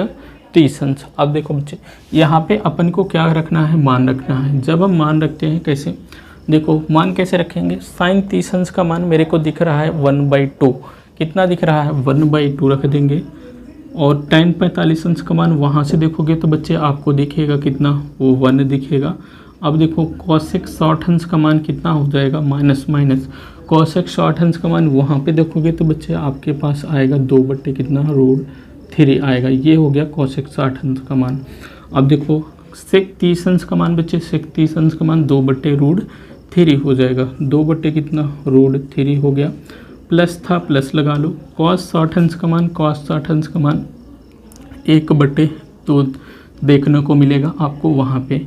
30 अंश। अब देखो बच्चे, यहाँ पे अपन को क्या रखना है, मान रखना है। जब हम मान रखते हैं कैसे, देखो मान कैसे रखेंगे, साइन 30 अंश का मान मेरे को दिख रहा है 1/2, कितना दिख रहा है 1/2 रख देंगे, और tan 45 अंश का मान वहाँ से देखोगे तो बच्चे आपको दिखेगा कितना, वो 1 दिखेगा। अब देखो कॉसेक 60 अंश का मान कितना हो जाएगा, माइनस कॉसेक 60 अंश का मान वहाँ पे देखोगे तो बच्चे आपके पास आएगा 2 कितना √3 आएगा। ये हो गया कॉसेक 60 अंश का मान। अब देखो सेक 30 अंश का मान बच्चे, सेक 30 अंश का मान 2/√3 हो जाएगा, 2 कितना √3 हो गया। प्लस था प्लस लगा लो, कॉस 60 अंश का मान, कॉस 60 अंश का मान 1/2 देखने को मिलेगा आपको वहाँ पे।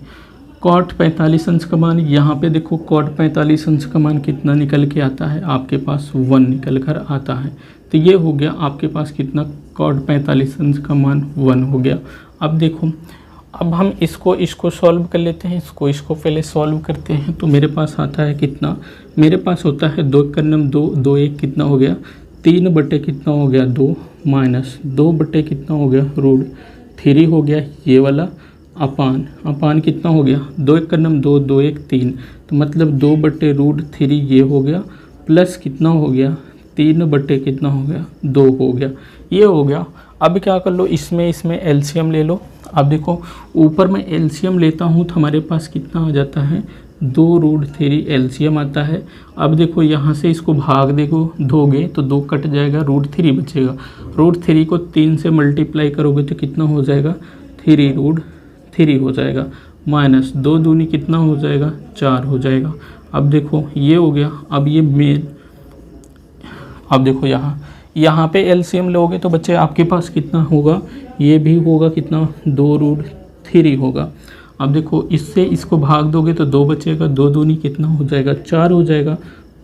कॉट 45 अंश का मान, यहाँ पे देखो कॉट 45 अंश का मान कितना निकल के आता है आपके पास, 1 निकल कर आता है। तो ये हो गया आपके पास कितना, कॉट 45 अंश का मान 1 हो गया। अब देखो, अब हम इसको सॉल्व कर लेते हैं, इसको पहले सॉल्व करते हैं। तो मेरे पास आता है कितना, मेरे पास होता है 2 × 2 2 1 कितना हो गया 3 कितना हो गया 2, माइनस 2 कितना हो गया √3 हो गया ये वाला, अपान कितना हो गया 2 × 2 2 1 3, तो मतलब 2/√3 ये हो गया, प्लस कितना हो गया 3 कितना हो गया 2 हो गया, ये हो गया। अब क्या कर लो, इसमें एलसीएम ले लो। अब देखो ऊपर में एलसीएम लेता हूँ तो हमारे पास कितना आ जाता है 2√3 एलसीएम आता है। अब देखो यहाँ से इसको भाग दोगे तो 2 कट जाएगा, √3 बचेगा। √3 को 3 से मल्टीप्लाई करोगे तो कितना हो जाएगा 3√3 हो जाएगा, माइनस 2 दूनी कितना हो जाएगा 4 हो जाएगा। अब देखो ये हो गया। अब ये मेन, अब देखो यहाँ पे एलसीएम लोगे तो बच्चे आपके पास कितना होगा, ये भी होगा कितना 2√3 होगा। अब देखो इससे इसको भाग दोगे तो 2 बचेगा, 2 दूनी कितना हो जाएगा 4 हो जाएगा,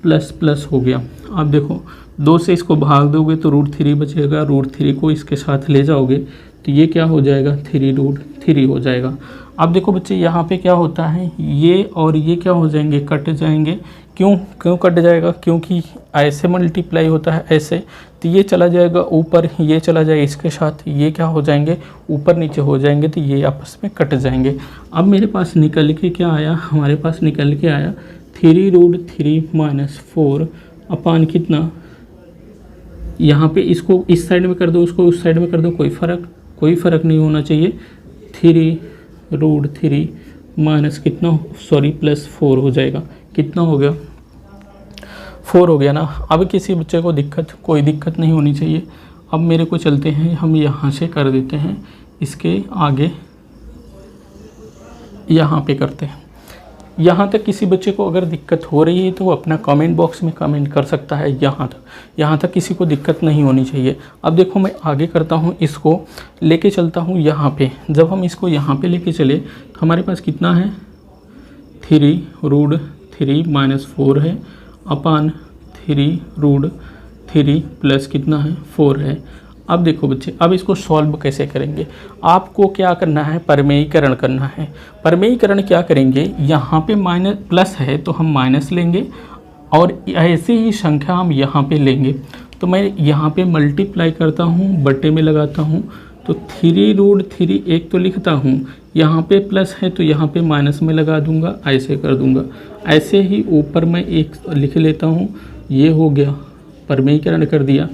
प्लस हो गया। अब देखो 2 से इसको भाग दोगे तो √3 बचेगा, √3 को इसके साथ ले जाओगे तो ये क्या हो जाएगा 3√3 हो जाएगा। अब देखो बच्चे यहाँ पे क्या होता है, ये और ये क्या हो जाएंगे, कट जाएंगे। क्यों कट जाएगा, क्योंकि ऐसे मल्टीप्लाई होता है ऐसे, तो ये चला जाएगा ऊपर, ये चला जाएगा इसके साथ, ये क्या हो जाएंगे ऊपर नीचे हो जाएंगे, तो ये आपस में कट जाएंगे। अब मेरे पास निकल के क्या आया, हमारे पास निकल के आया 3√3 - 4 अपान कितना, यहाँ पे इसको इस साइड में कर दो, उसको उस साइड में कर दो, कोई फ़र्क नहीं होना चाहिए। 3√3 माइनस कितना, सॉरी +4 हो जाएगा, कितना हो गया 4 हो गया ना। अब किसी बच्चे को कोई दिक्कत नहीं होनी चाहिए। अब मेरे को चलते हैं, हम यहाँ से कर देते हैं इसके आगे यहाँ पे करते हैं। यहाँ तक किसी बच्चे को अगर दिक्कत हो रही है तो वो अपना कमेंट बॉक्स में कमेंट कर सकता है। यहाँ तक किसी को दिक्कत नहीं होनी चाहिए। अब देखो मैं आगे करता हूँ, इसको लेके चलता हूँ यहाँ पे। जब हम इसको यहाँ पे लेके चले तो हमारे पास कितना है, 3√3 - 4 है अपान 3√3 प्लस कितना है 4 है। अब देखो बच्चे, अब इसको सॉल्व कैसे करेंगे, आपको क्या करना है, परमेयीकरण करना है। परमेयीकरण क्या करेंगे, यहाँ पे माइनस प्लस है तो हम माइनस लेंगे और ऐसे ही संख्या हम यहाँ पे लेंगे। तो मैं यहाँ पे मल्टीप्लाई करता हूँ, बटे में लगाता हूँ, तो 3√3 एक तो लिखता हूँ, यहाँ पे प्लस है तो यहाँ पे माइनस में लगा दूंगा, ऐसे कर दूंगा। ऐसे ही ऊपर मैं एक लिख लेता हूँ, ये हो गया, परमेयीकरण कर दिया।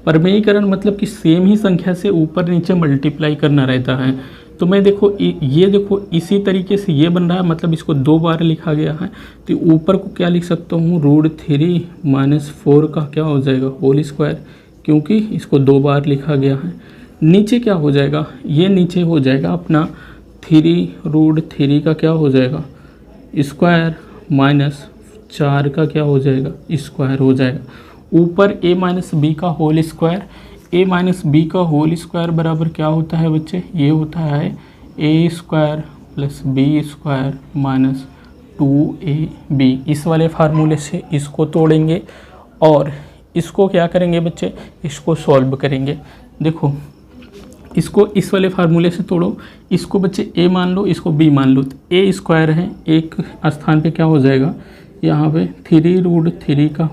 परमेयीकरण मतलब कि सेम ही संख्या से ऊपर नीचे मल्टीप्लाई करना रहता है। तो मैं देखो ये देखो इसी तरीके से ये बन रहा है, मतलब इसको 2 बार लिखा गया है। तो ऊपर को क्या लिख सकता हूँ, √3 - 4 का क्या हो जाएगा, होल स्क्वायर, क्योंकि इसको 2 बार लिखा गया है। नीचे क्या हो जाएगा, ये नीचे हो जाएगा अपना 3√3 का क्या हो जाएगा, स्क्वायर, -4 का क्या हो जाएगा, स्क्वायर हो जाएगा। ऊपर a - b का होल स्क्वायर, a - b का होल स्क्वायर बराबर क्या होता है बच्चे, ये होता है a² + b² - 2ab। इस वाले फार्मूले से इसको तोड़ेंगे और इसको क्या करेंगे बच्चे, इसको सॉल्व करेंगे। देखो इसको इस वाले फार्मूले से तोड़ो, इसको बच्चे a मान लो, इसको b मान लो, तो a² है, एक स्थान पे क्या हो जाएगा, यहाँ पे 3√3 का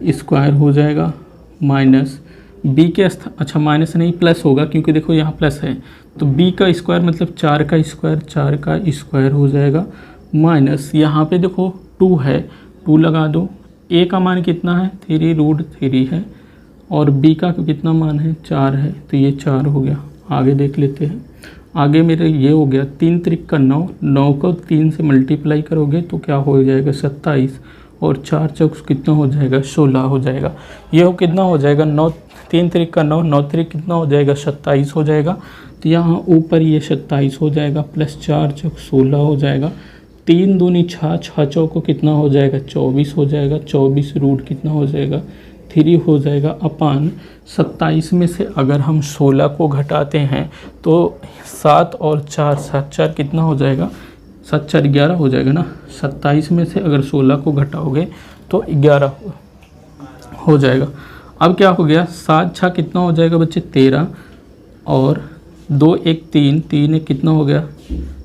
स्क्वायर हो जाएगा माइनस b के अच्छा माइनस नहीं प्लस होगा, क्योंकि देखो यहाँ प्लस है, तो b का स्क्वायर मतलब 4 का स्क्वायर हो जाएगा, माइनस यहाँ पे देखो 2 है, 2 लगा दो, a का मान कितना है, 3√3 है और b का कितना मान है, 4 है, तो ये 4 हो गया। आगे देख लेते हैं, आगे मेरे ये हो गया 3 त्रिक का 9, 9 को 3 से मल्टीप्लाई करोगे तो क्या हो जाएगा 27 और 4 चौक कितना हो जाएगा 16 हो जाएगा। ये हो कितना हो जाएगा 9, 3 त्रिक का 9, 9 त्रिक कितना हो जाएगा 27 हो जाएगा। तो यहाँ ऊपर ये 27 हो जाएगा प्लस 4 चौक 16 हो जाएगा, 3 दूनी 6, 6 चौक को कितना हो जाएगा 24 हो जाएगा, 24 रूट कितना हो जाएगा 3 हो जाएगा अपान 27 में से अगर हम 16 को घटाते हैं तो 7 और 4, 7 4 कितना हो जाएगा, 7 4 11 हो जाएगा ना। 27 में से अगर 16 को घटाओगे तो 11 हो जाएगा। अब क्या हो गया, 7 6 कितना हो जाएगा बच्चे 13 और 2 1 3, 3 1 कितना हो गया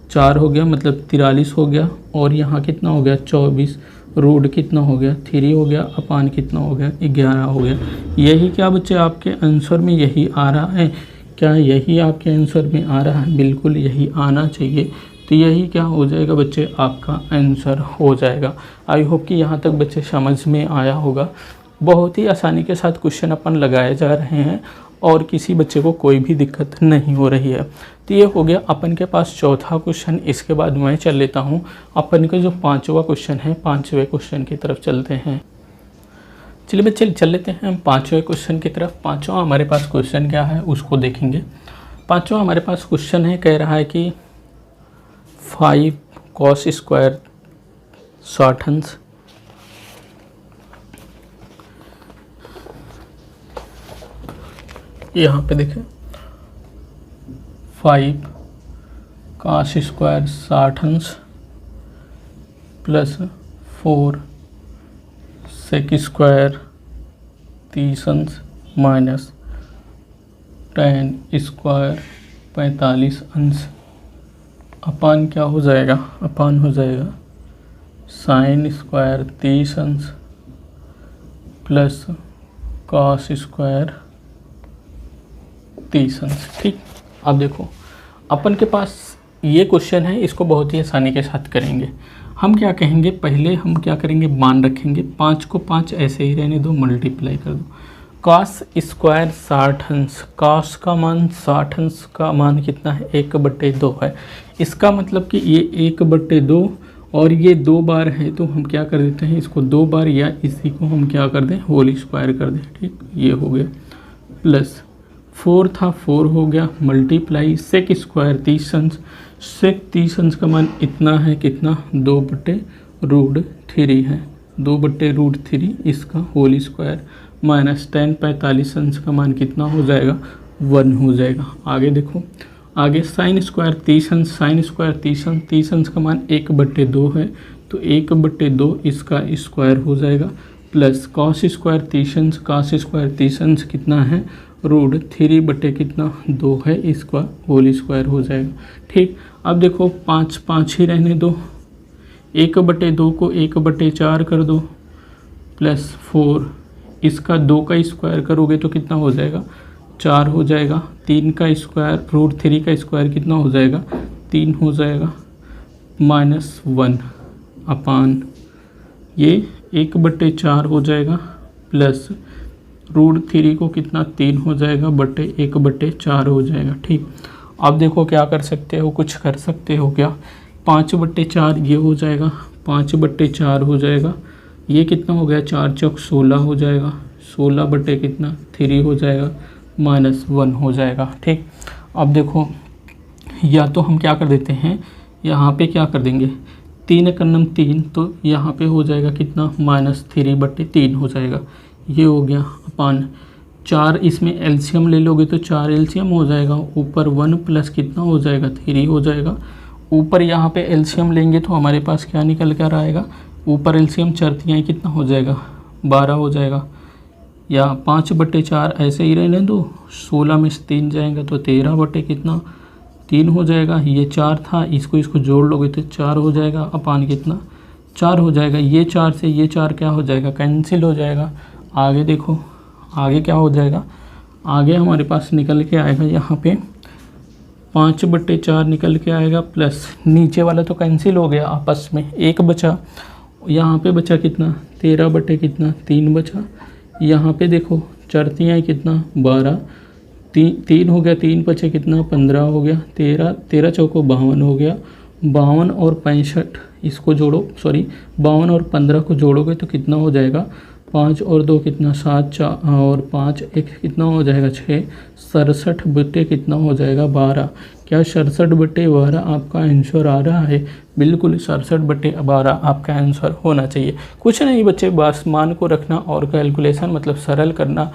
4 हो गया, मतलब 43 हो गया और यहाँ कितना हो गया 24, रूट कितना हो गया 3 हो गया अपान कितना हो गया 11 हो गया। यही क्या बच्चे आपके आंसर में यही आ रहा है, क्या यही आपके आंसर में आ रहा है, बिल्कुल यही आना चाहिए। तो यही क्या हो जाएगा बच्चे आपका आंसर हो जाएगा। आई होप कि यहाँ तक बच्चे समझ में आया होगा। बहुत ही आसानी के साथ क्वेश्चन अपन लगाए जा रहे हैं और किसी बच्चे को कोई भी दिक्कत नहीं हो रही है। तो ये हो गया अपन के पास चौथा क्वेश्चन। इसके बाद मैं चल लेता हूँ अपन का जो 5वां क्वेश्चन है, 5वें क्वेश्चन की तरफ चलते हैं। चलिए बच्चे चल लेते हैं हम 5वें क्वेश्चन की तरफ। 5वां हमारे पास क्वेश्चन क्या है उसको देखेंगे। 5वां हमारे पास क्वेश्चन है, कह रहा है कि 5 cos स्क्वायर 60 अंश यहाँ पे देखें 5 cos स्क्वायर 60 अंश प्लस 4 sec स्क्वायर 30 अंश माइनस tan स्क्वायर 45 अंश अपान क्या हो जाएगा, अपान हो जाएगा sin स्क्वायर 30 अंश प्लस cos स्क्वायर 30 अंश। ठीक, अब देखो अपन के पास ये क्वेश्चन है, इसको बहुत ही आसानी के साथ करेंगे। हम क्या कहेंगे, पहले हम क्या करेंगे, मान रखेंगे 5 को 5 ऐसे ही रहने दो, मल्टीप्लाई कर दो। cos स्क्वायर 60 अंश, cos का मान 60 अंश का मान कितना है 1/2 है। इसका मतलब कि ये 1/2 और ये 2 बार है, तो हम क्या कर देते हैं इसको 2 बार, या इसी को हम क्या कर दें होल स्क्वायर कर दें। ठीक, ये हो गया प्लस 4 था 4 हो गया, मल्टीप्लाई सेक स्क्वायर 30 अंश, सेक 30 अंश का मान इतना है, कितना 2/√3 है, 2/√3 इसका होल स्क्वायर माइनस tan 45 अंश का मान कितना हो जाएगा 1 हो जाएगा। आगे देखो, आगे साइन स्क्वायर 30 अंश, साइन स्क्वायर 30 अंश का मान 1/2 है, तो 1/2 इसका स्क्वायर हो जाएगा, प्लस कॉस स्क्वायर 30 अंश, कॉस स्क्वायर 30 अंश कितना है √3 कितना 2 है, इसका होल स्क्वायर हो जाएगा। ठीक, अब देखो 5 ही रहने दो, 1/2 को 1/4 कर दो, प्लस 4 इसका 2 का स्क्वायर करोगे तो कितना हो जाएगा 4 हो जाएगा, 3 का स्क्वायर √3 का स्क्वायर कितना हो जाएगा 3 हो जाएगा, -1 अपान ये 1/4 हो जाएगा, प्लस √3 को कितना 3 हो जाएगा बटे 1/4 हो जाएगा। ठीक, अब देखो क्या कर सकते हो, कुछ कर सकते हो क्या, 5/4 ये हो जाएगा, 5/4 हो जाएगा, ये कितना हो गया 4 चौक 16 हो जाएगा, 16 बटे कितना 3 हो जाएगा, -1 हो जाएगा। ठीक, अब देखो या तो हम क्या कर देते हैं, यहाँ पे क्या कर देंगे 3 कर्नम 3, तो यहाँ पे हो जाएगा कितना -3/3 हो जाएगा, ये हो गया, अपान 4 इसमें एलसीएम ले लोगे तो 4 एलसीएम हो जाएगा, ऊपर 1 प्लस कितना हो जाएगा 3 हो जाएगा, ऊपर यहाँ पे एलसीएम लेंगे तो हमारे पास क्या निकल कर आएगा, ऊपर एलसीएम चरतियाँ कितना हो जाएगा 12 हो जाएगा, या 5/4 ऐसे ही रहने दो, 16 में से 3 जाएगा तो 13 बटे कितना 3 हो जाएगा, ये 4 था, इसको जोड़ लोगे तो 4 हो जाएगा, अपान कितना 4 हो जाएगा, ये 4 से ये 4 क्या हो जाएगा कैंसिल हो जाएगा। आगे देखो, आगे क्या हो जाएगा, आगे हमारे पास निकल के आएगा यहाँ पे 5/4 निकल के आएगा, प्लस नीचे वाला तो कैंसिल हो गया आपस में, एक बचा, यहाँ पे बचा कितना 13 बटे कितना 3 बचा, यहाँ पे देखो चरतियाँ कितना 12, 3 हो गया, 3 बचे कितना 15 हो गया, 13 चौको 52 हो गया, 52 और 65 इसको जोड़ो, सॉरी 52 और 15 को जोड़ोगे तो कितना हो जाएगा 5 और 2 कितना 7, 4 और 5 1 कितना हो जाएगा 6, 67 बटे कितना हो जाएगा 12। क्या 67/12 आपका आंसर आ रहा है? बिल्कुल 67/12 आपका आंसर होना चाहिए। कुछ नहीं बच्चे, बस मान को रखना और कैलकुलेशन मतलब सरल करना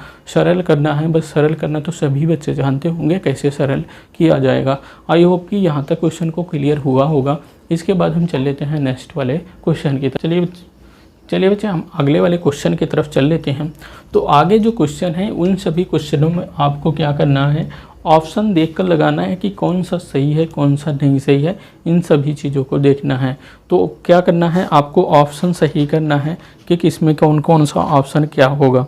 है, बस सरल करना तो सभी बच्चे जानते होंगे कैसे सरल किया जाएगा। आई होप कि यहाँ तक क्वेश्चन को क्लियर हुआ होगा। इसके बाद हम चल लेते हैं नेक्स्ट वाले क्वेश्चन की तरफ। चलिए बच्चे हम अगले वाले क्वेश्चन की तरफ चल लेते हैं। तो आगे जो क्वेश्चन है उन सभी क्वेश्चनों में आपको क्या करना है, ऑप्शन देखकर लगाना है कि कौन सा सही है कौन सा नहीं सही है, इन सभी चीज़ों को देखना है। तो क्या करना है, आपको ऑप्शन सही करना है कि किसमें कौन कौन सा ऑप्शन क्या होगा।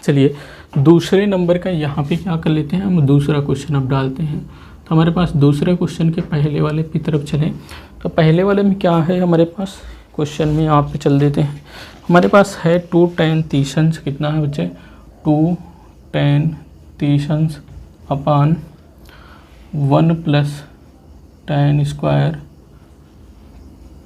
चलिए दूसरे नंबर का यहाँ पे क्या कर लेते हैं, हम दूसरा क्वेश्चन अब डालते हैं। तो हमारे पास दूसरे क्वेश्चन के पहले वाले की तरफ चलें। तो पहले वाले में क्या है हमारे पास, क्वेश्चन में यहाँ पे चल देते हैं। हमारे पास है 2 tan 30 कितना है बच्चे, 2 tan 30 अपान 1 + tan स्क्वायर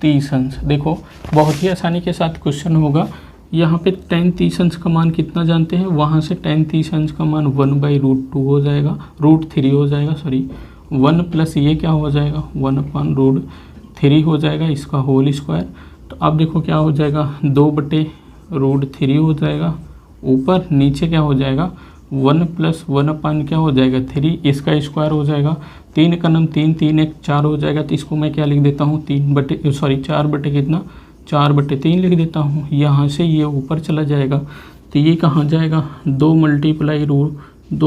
30। देखो बहुत ही आसानी के साथ क्वेश्चन होगा। यहाँ पे tan 30 का मान कितना जानते हैं, वहाँ से tan 30 का मान 1/√2 हो जाएगा, √3 हो जाएगा, सॉरी 1 प्लस ये क्या हो जाएगा 1/√3 हो जाएगा, इसका होल स्क्वायर। तो अब देखो क्या हो जाएगा 2/√3 हो जाएगा, ऊपर नीचे क्या हो जाएगा 1 + 1 क्या हो जाएगा 3, इसका स्क्वायर हो जाएगा। 3 का नम 3, 3 1 4 हो जाएगा। तो इसको मैं क्या लिख देता हूँ 4 बटे कितना 4/3 लिख देता हूँ। यहाँ से ये ऊपर चला जाएगा तो ये कहाँ जाएगा 2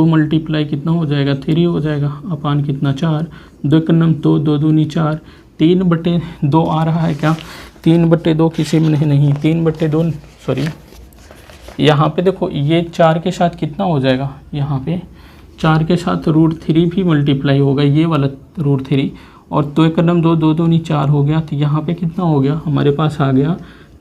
मल्टीप्लाई कितना हो जाएगा 3 हो जाएगा, अपान कितना 4, 2 का नम 2, 2 दूनी 4, 3/2 आ रहा है क्या, 3/2 किसी में नहीं 3/2 सॉरी, यहाँ पे देखो ये 4 के साथ कितना हो जाएगा, यहाँ पे 4 के साथ √3 भी मल्टीप्लाई होगा, ये वाला √3, और 2 का नम 2, 2 दूनी 4 हो गया। तो यहाँ पे कितना हो गया हमारे पास आ गया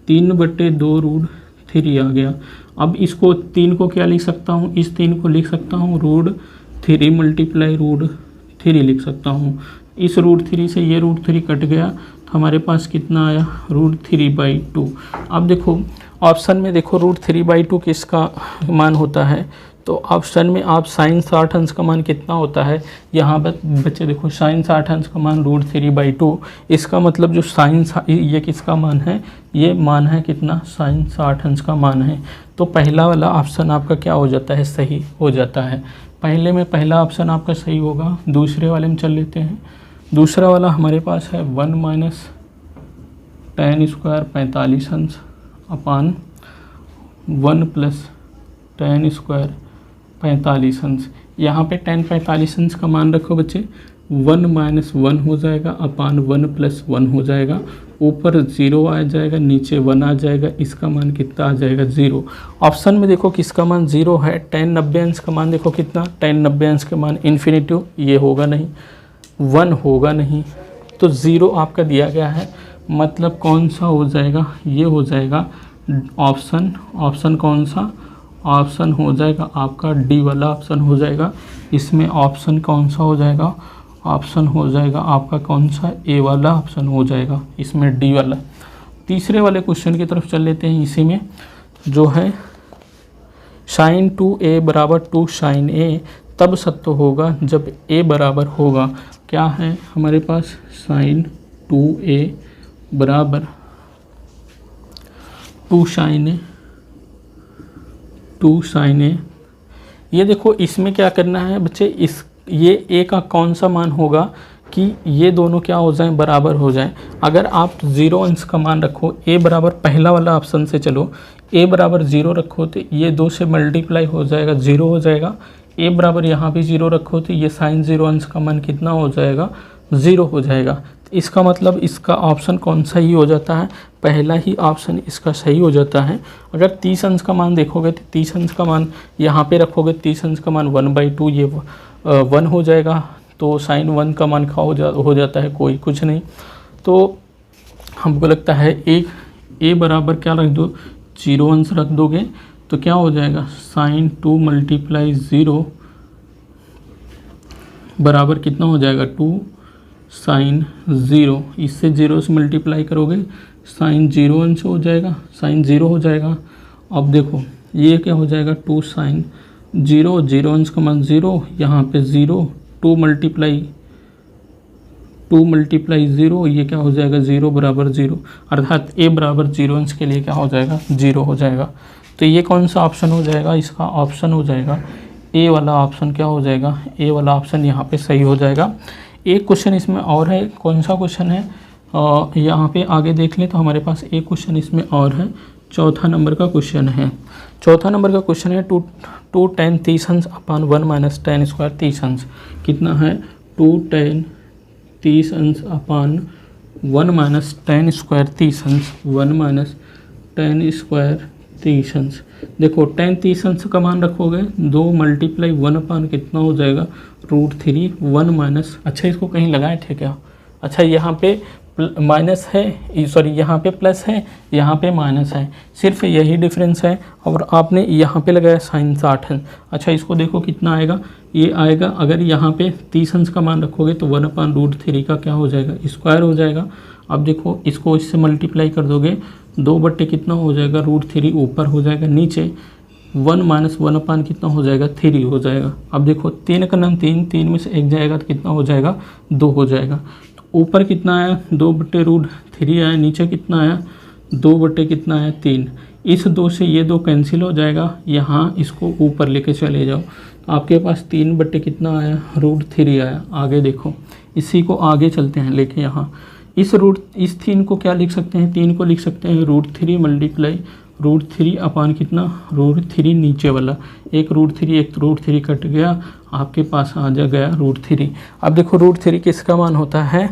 3/2 √3 आ गया। अब इसको 3 को क्या लिख सकता हूँ, इस 3 को लिख सकता हूँ √3 मल्टीप्लाई √3 लिख सकता हूँ। इस √3 से ये √3 कट गया तो हमारे पास कितना आया √3/2। अब देखो ऑप्शन में देखो √3/2 किसका मान होता है, तो ऑप्शन में आप साइन 60 अंश का मान कितना होता है, यहाँ पर बच्चे देखो साइन 60 अंश का मान √3/2। इसका मतलब जो साइन ये किसका मान है, ये मान है कितना, साइन 60 अंश का मान है। तो पहला वाला ऑप्शन आपका क्या हो जाता है, सही हो जाता है। पहले में पहला ऑप्शन आपका सही होगा। दूसरे वाले में चल लेते हैं। दूसरा वाला हमारे पास है 1 - tan² 45 अंश अपान 1 + tan² 45 अंश। यहाँ पे tan 45 अंश का मान रखो बच्चे, 1 - 1 हो जाएगा अपान 1 + 1 हो जाएगा। ऊपर 0 आ जाएगा, नीचे 1 आ जाएगा। इसका मान कितना आ जाएगा, 0। ऑप्शन में देखो किसका मान 0 है। tan 90 अंश का मान देखो कितना, tan 90 अंश का मान इन्फिनिटिव, ये होगा नहीं, 1 होगा नहीं, तो 0 आपका दिया गया है। मतलब कौन सा हो जाएगा, ये हो जाएगा ऑप्शन कौन सा, ऑप्शन हो जाएगा आपका डी वाला ऑप्शन हो जाएगा। इसमें ऑप्शन कौन सा हो जाएगा, ऑप्शन हो जाएगा आपका कौन सा, ए वाला ऑप्शन हो जाएगा, इसमें डी वाला। तीसरे वाले क्वेश्चन की तरफ चल लेते हैं। इसी में जो है sin 2a = 2 sin a तब सत्य होगा जब a बराबर होगा, क्या है हमारे पास, sin 2a = 2 sin a। ये देखो इसमें क्या करना है बच्चे, ये a का कौन सा मान होगा कि ये दोनों क्या हो जाएं, बराबर हो जाएं। अगर आप 0 अंश का मान रखो, a बराबर पहला वाला ऑप्शन से चलो, a बराबर 0 रखो तो ये 2 से मल्टीप्लाई हो जाएगा, 0 हो जाएगा। a बराबर यहाँ भी 0 रखो तो ये sin 0 अंश का मान कितना हो जाएगा, 0 हो जाएगा। इसका मतलब इसका ऑप्शन कौन सा ही हो जाता है, पहला ही ऑप्शन इसका सही हो जाता है। अगर 30 अंश का मान देखोगे तो 30 अंश का मान यहाँ पे रखोगे, 30 अंश का मान 1/2, ये 1 हो जाएगा। तो sin 1 का मान हो जाता है कोई कुछ नहीं। तो हमको लगता है ए बराबर क्या रख दो, 0 अंश रख दोगे तो क्या हो जाएगा, sin 2 × 0 बराबर कितना हो जाएगा, 2 sin 0। इससे 0 से मल्टीप्लाई करोगे sin 0 अंश हो जाएगा, sin 0 हो जाएगा। अब देखो ये क्या हो जाएगा, 2 sin 0, 0 अंश का मान 0, यहाँ पे 0, 2 × 0, ये क्या हो जाएगा, 0 = 0, अर्थात a बराबर 0 अंश के लिए क्या हो जाएगा, 0 हो जाएगा। तो ये कौन सा ऑप्शन हो जाएगा, इसका ऑप्शन हो जाएगा ए वाला ऑप्शन, क्या हो जाएगा, ए वाला ऑप्शन यहाँ पे सही हो जाएगा। एक क्वेश्चन इसमें और है, कौन सा क्वेश्चन है, यहाँ पे आगे देख लें तो हमारे पास एक क्वेश्चन इसमें और है, चौथा नंबर का क्वेश्चन है। चौथा नंबर का क्वेश्चन है 2 tan 30 अंश अपान 1 - tan² 30 अंश। कितना है, 2 tan 30 अंश अपान 1 - tan² 30 अंश, 1 - tan² 30 अंश। देखो tan 30 अंश का मान रखोगे, 2 × 1 अपान कितना हो जाएगा, √3, 1 - अच्छा इसको कहीं लगाए थे क्या, अच्छा यहाँ पे माइनस है, सॉरी यहाँ पे प्लस है, यहाँ पे माइनस है, सिर्फ यही डिफरेंस है। और आपने यहाँ पे लगाया sin 60 अंश। अच्छा इसको देखो कितना आएगा, ये आएगा, अगर यहाँ पे 30 अंश का मान रखोगे तो 1/√3 का क्या हो जाएगा, स्क्वायर हो जाएगा। अब देखो इसको इससे मल्टीप्लाई कर दोगे, 2 बट्टे कितना हो जाएगा, √3 ऊपर हो जाएगा, नीचे 1 - 1 अपान कितना हो जाएगा, 3 हो जाएगा। अब देखो 3 का नाम 3 में से 1 जाएगा तो कितना हो जाएगा, 2 हो जाएगा। तो ऊपर कितना आया, 2/√3 आया, नीचे कितना आया, 2 बट्टे कितना आया, 3। इस 2 से ये 2 कैंसिल हो जाएगा, यहाँ इसको ऊपर लेके चले जाओ, आपके पास 3 बट्टे कितना आया, √3 आया। आगे देखो, इसी को आगे चलते हैं लेके यहाँ, इस 3 को क्या लिख सकते हैं, 3 को लिख सकते हैं √3 × √3 अपान कितना, √3 नीचे वाला, एक √3 कट गया, आपके पास आ जा गया √3। अब देखो √3 किसका मान होता है,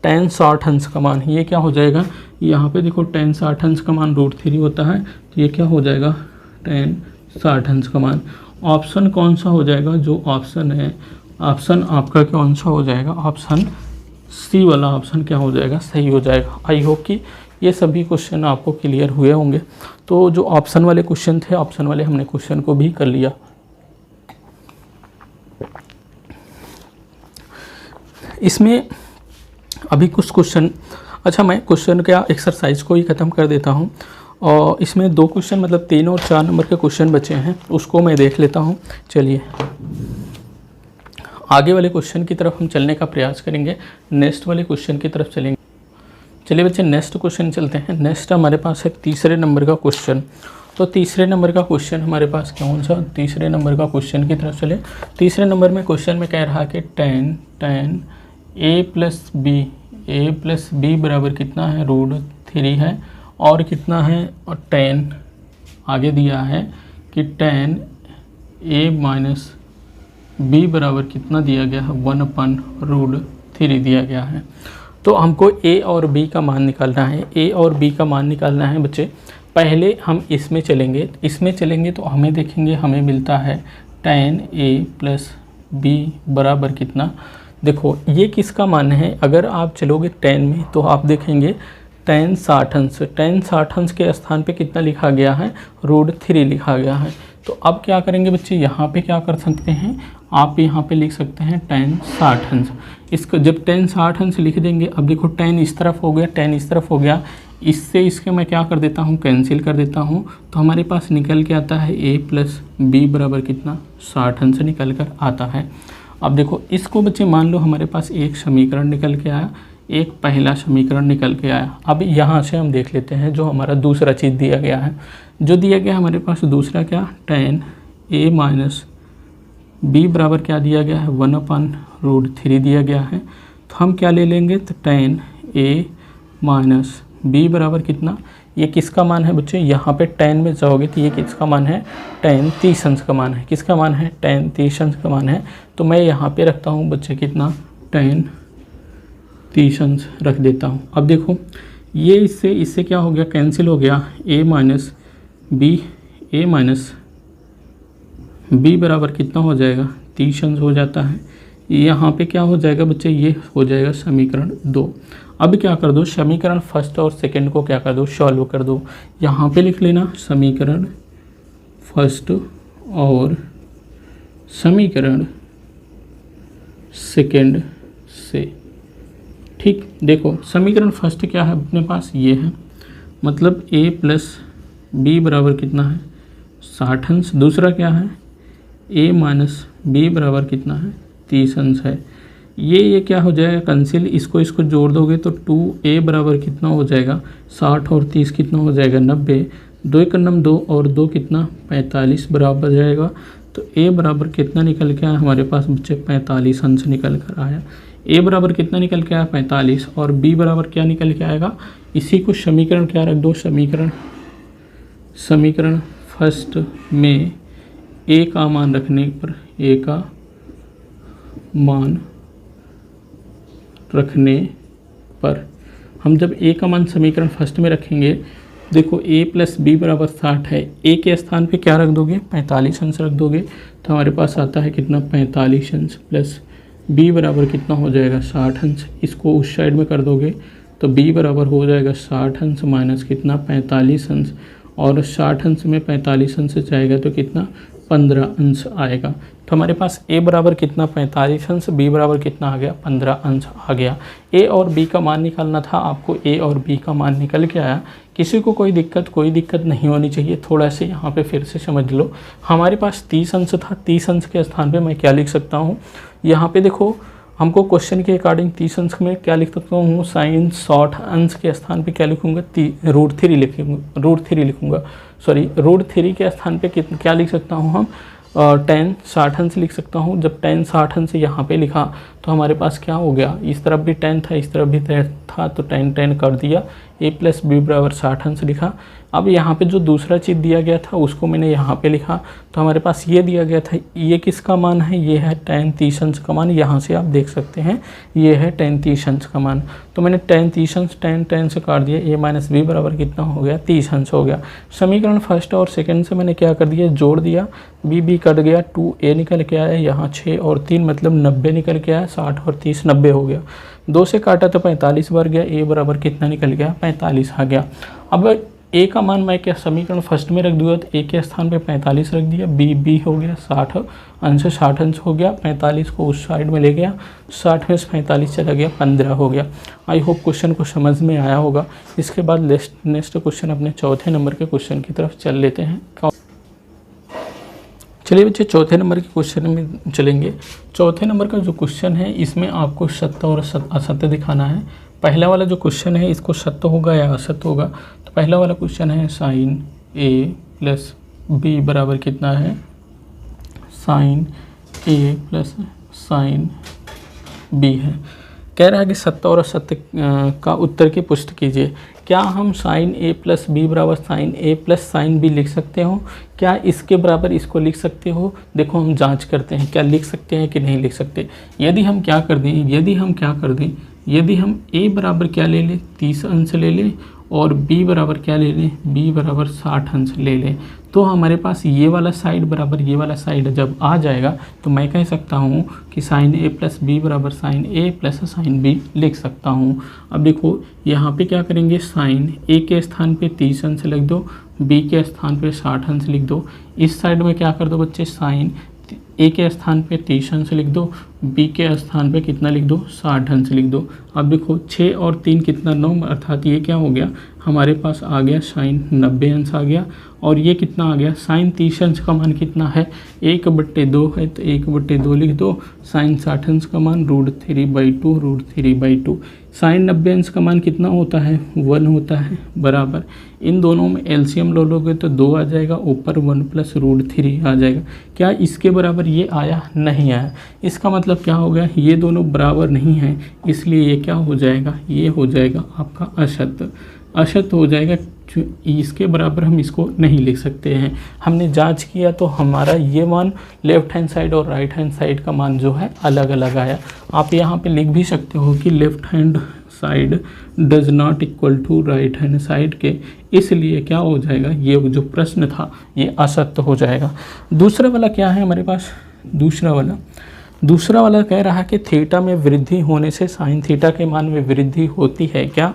tan 60 अंश का मान। ये क्या हो जाएगा, यहाँ पे देखो tan 60 अंश का मान √3 होता है, तो ये क्या हो जाएगा, tan 60 अंश का मान। ऑप्शन कौन सा हो जाएगा, जो ऑप्शन है, ऑप्शन आपका कौन सा हो जाएगा, ऑप्शन सी वाला ऑप्शन क्या हो जाएगा, सही हो जाएगा। आई होप कि ये सभी क्वेश्चन आपको क्लियर हुए होंगे। तो जो ऑप्शन वाले क्वेश्चन थे, ऑप्शन वाले हमने क्वेश्चन को भी कर लिया। इसमें अभी कुछ क्वेश्चन, अच्छा मैं क्वेश्चन क्या एक्सरसाइज को ही ख़त्म कर देता हूँ और इसमें 2 क्वेश्चन मतलब 3 और 4 नंबर के क्वेश्चन बचे हैं, उसको मैं देख लेता हूँ। चलिए आगे वाले क्वेश्चन की तरफ हम चलने का प्रयास करेंगे, नेक्स्ट वाले क्वेश्चन की तरफ चलेंगे। चलिए बच्चे नेक्स्ट क्वेश्चन चलते हैं। नेक्स्ट हमारे पास है तीसरे नंबर का क्वेश्चन। तो तीसरे नंबर का क्वेश्चन हमारे पास कौन सा, तीसरे नंबर का क्वेश्चन की तरफ चले। तीसरे नंबर में क्वेश्चन में कह रहा कि tan a प्लस बी बराबर कितना है, √3 है, और कितना है, और tan आगे दिया है कि tan a माइनस b बराबर कितना दिया गया है, 1/√3 दिया गया है। तो हमको a और b का मान निकालना है। a और b का मान निकालना है बच्चे। पहले हम इसमें चलेंगे तो हमें देखेंगे, हमें मिलता है tan a प्लस b बराबर कितना। देखो ये किसका मान है, अगर आप चलोगे tan में तो आप देखेंगे tan 60 अंश के स्थान पे कितना लिखा गया है, √3 लिखा गया है। तो अब क्या करेंगे बच्चे, यहाँ पे क्या कर सकते हैं, आप यहाँ पे लिख सकते हैं tan 60 अंश। इसको जब tan 60 अंश लिख देंगे, अब देखो tan इस तरफ हो गया, tan इस तरफ हो गया, इससे इसके मैं क्या कर देता हूँ, कैंसिल कर देता हूँ। तो हमारे पास निकल के आता है a प्लस बी बराबर कितना, 60 अंश निकल कर आता है। अब देखो इसको बच्चे मान लो हमारे पास एक समीकरण निकल के आया, एक पहला समीकरण निकल के आया। अब यहाँ से हम देख लेते हैं जो हमारा दूसरा चीज़ दिया गया है। जो दिया गया हमारे पास दूसरा क्या, tan a माइनस b बराबर क्या दिया गया है, 1/√3 दिया गया है। तो हम क्या ले लेंगे, तो tan a माइनस b बराबर कितना, ये किसका मान है बच्चे, यहाँ पे tan में जाओगे तो ये किसका मान है, tan 30 अंश का मान है। किसका मान है, tan 30 अंश का मान है। तो मैं यहाँ पे रखता हूँ बच्चे कितना, tan 30 अंश रख देता हूँ। अब देखो ये इससे क्या हो गया, कैंसिल हो गया, a माइनस b बराबर कितना हो जाएगा, 30 अंश हो जाता है। यहाँ पे क्या हो जाएगा बच्चे, ये हो जाएगा समीकरण 2। अब क्या कर दो, समीकरण फर्स्ट और सेकंड को क्या कर दो, सॉल्व कर दो। यहाँ पे लिख लेना समीकरण फर्स्ट और समीकरण सेकंड से। ठीक, देखो समीकरण फर्स्ट क्या है अपने पास, ये है, मतलब a प्लस बी बराबर कितना है, 60 अंश। दूसरा क्या है, a माइनस बी बराबर कितना है, 30 अंश है। ये क्या हो जाएगा, कैंसिल, इसको जोड़ दोगे तो 2a बराबर कितना हो जाएगा, 60 और 30 कितना हो जाएगा, 90। 2 एक 2 और 2 कितना, 45 बराबर जाएगा। तो a बराबर कितना निकल के आया हमारे पास बच्चे, 45 अंश निकल कर आया। a बराबर कितना निकल के आया, 45, और b बराबर क्या निकल के आएगा, इसी को समीकरण क्या रख दो, समीकरण फर्स्ट में a का मान रखने पर, a का मान रखने पर हम जब a का मान समीकरण फर्स्ट में रखेंगे, देखो a प्लस बी बराबर 60 है, a के स्थान पे क्या रख दोगे, 45 अंश रख दोगे। तो हमारे पास आता है कितना, 45 अंश प्लस b बराबर कितना हो जाएगा, 60 अंश। इसको उस साइड में कर दोगे तो b बराबर हो जाएगा 60 अंश माइनस कितना, 45 अंश, और 60 अंश में 45 अंश जाएगा तो कितना, 15 अंश आएगा। तो हमारे पास a बराबर कितना, 45 अंश, b बराबर कितना आ गया, 15 अंश आ गया। a और b का मान निकालना था आपको, a और b का मान निकल के आया। किसी को कोई दिक्कत नहीं होनी चाहिए। थोड़ा से यहाँ पे फिर से समझ लो, हमारे पास 30 अंश था, 30 अंश के स्थान पे मैं क्या लिख सकता हूँ, यहाँ पे देखो हमको क्वेश्चन के अकॉर्डिंग 30 अंश में क्या लिख सकता हूँ, साइन 60 अंश के स्थान पे क्या लिखूँगा, √3 लिखूँगा, सॉरी √3 के स्थान पे क्या लिख सकता हूँ हम, tan 60 अंश लिख सकता हूँ। जब tan 60 अंश यहाँ पे लिखा तो हमारे पास क्या हो गया, इस तरफ भी tan था, इस तरफ भी था, तो tan कर दिया, a प्लस बी बराबर 60 अंश लिखा। अब यहाँ पे जो दूसरा चीज़ दिया गया था उसको मैंने यहाँ पे लिखा, तो हमारे पास ये दिया गया था, ये किसका मान है, ये है tan 30 अंश का मान। यहाँ से आप देख सकते हैं ये है tan 30 अंश का मान। तो मैंने tan 30 अंश tan से काट दिया, a माइनस बी बराबर कितना हो गया, 30 अंश हो गया। समीकरण फर्स्ट और सेकंड से मैंने क्या कर दिया, जोड़ दिया, b कट गया, 2a निकल के आया, यहाँ 6 और 3 मतलब 90 निकल के आया, 60 और 30 90 हो गया। 2 से काटा तो 45 बार गया, a बराबर कितना निकल गया, 45 आ गया। अब ए का मान मैं क्या समीकरण फर्स्ट में रख दूंगा, तो ए के स्थान पे 45 रख दिया, बी हो गया 60 अंश, 60 अंश हो गया, 45 को उस साइड में ले गया, 60 में से 45 चला गया, 15 हो गया। आई होप क्वेश्चन को समझ में आया होगा। इसके बाद नेक्स्ट क्वेश्चन अपने चौथे नंबर के क्वेश्चन की तरफ चल लेते हैं। चलिए बच्चे चौथे नंबर के क्वेश्चन में चलेंगे। चौथे नंबर का जो क्वेश्चन है इसमें आपको सत्य और असत्य दिखाना है। पहला वाला जो क्वेश्चन है इसको सत्य होगा या असत्य होगा। तो पहला वाला क्वेश्चन है साइन ए प्लस बी बराबर कितना है, साइन ए प्लस साइन बी है। कह रहा है कि सत्य और असत्य का उत्तर की पुष्टि कीजिए। क्या हम साइन ए प्लस बी बराबर साइन ए प्लस साइन बी लिख सकते हो? क्या इसके बराबर इसको लिख सकते हो? देखो हम जांच करते हैं क्या लिख सकते हैं कि नहीं लिख सकते। यदि हम क्या कर दें, यदि हम a बराबर क्या ले लें, 30 अंश ले लें, और b बराबर क्या ले लें, b बराबर 60 अंश ले लें, तो हमारे पास ये वाला साइड बराबर ये वाला साइड जब आ जाएगा तो मैं कह सकता हूँ कि साइन a प्लस बी बराबर sine a plus sine b लिख सकता हूँ। अब देखो यहाँ पे क्या करेंगे, साइन a के स्थान पे 30 अंश लिख दो, b के स्थान पे 60 अंश लिख दो। इस साइड में क्या कर दो बच्चे, साइन ए के स्थान पे 30 अंश लिख दो, बी के स्थान पे कितना लिख दो, 60 अंश लिख दो। अब देखो 6 और 3 कितना 9, अर्थात ये क्या हो गया हमारे पास आ गया साइन 90 अंश आ गया। और ये कितना आ गया, साइन 30 अंश का मान कितना है, 1/2 है, तो 1/2 लिख दो। साइन 60 अंश का मान √3/2 साइन 90 अंश का मान कितना होता है, 1 होता है, बराबर इन दोनों में एलसीएम लो लोगे तो 2 आ जाएगा, ऊपर 1 प्लस √3 आ जाएगा। क्या इसके बराबर ये आया, नहीं आया। इसका मतलब क्या हो गया, ये दोनों बराबर नहीं हैं, इसलिए ये क्या हो जाएगा, ये हो जाएगा आपका असत्य हो जाएगा। इसके बराबर हम इसको नहीं लिख सकते हैं। हमने जांच किया तो हमारा ये मान लेफ़्ट हैंड साइड और राइट हैंड साइड का मान जो है अलग अलग आया। आप यहाँ पे लिख भी सकते हो कि left hand side does not equal to right hand side के, इसलिए क्या हो जाएगा, ये जो प्रश्न था ये असत्य हो जाएगा। दूसरा वाला क्या है हमारे पास, दूसरा वाला कह रहा है कि थीटा में वृद्धि होने से साइन थीटा के मान में वृद्धि होती है क्या।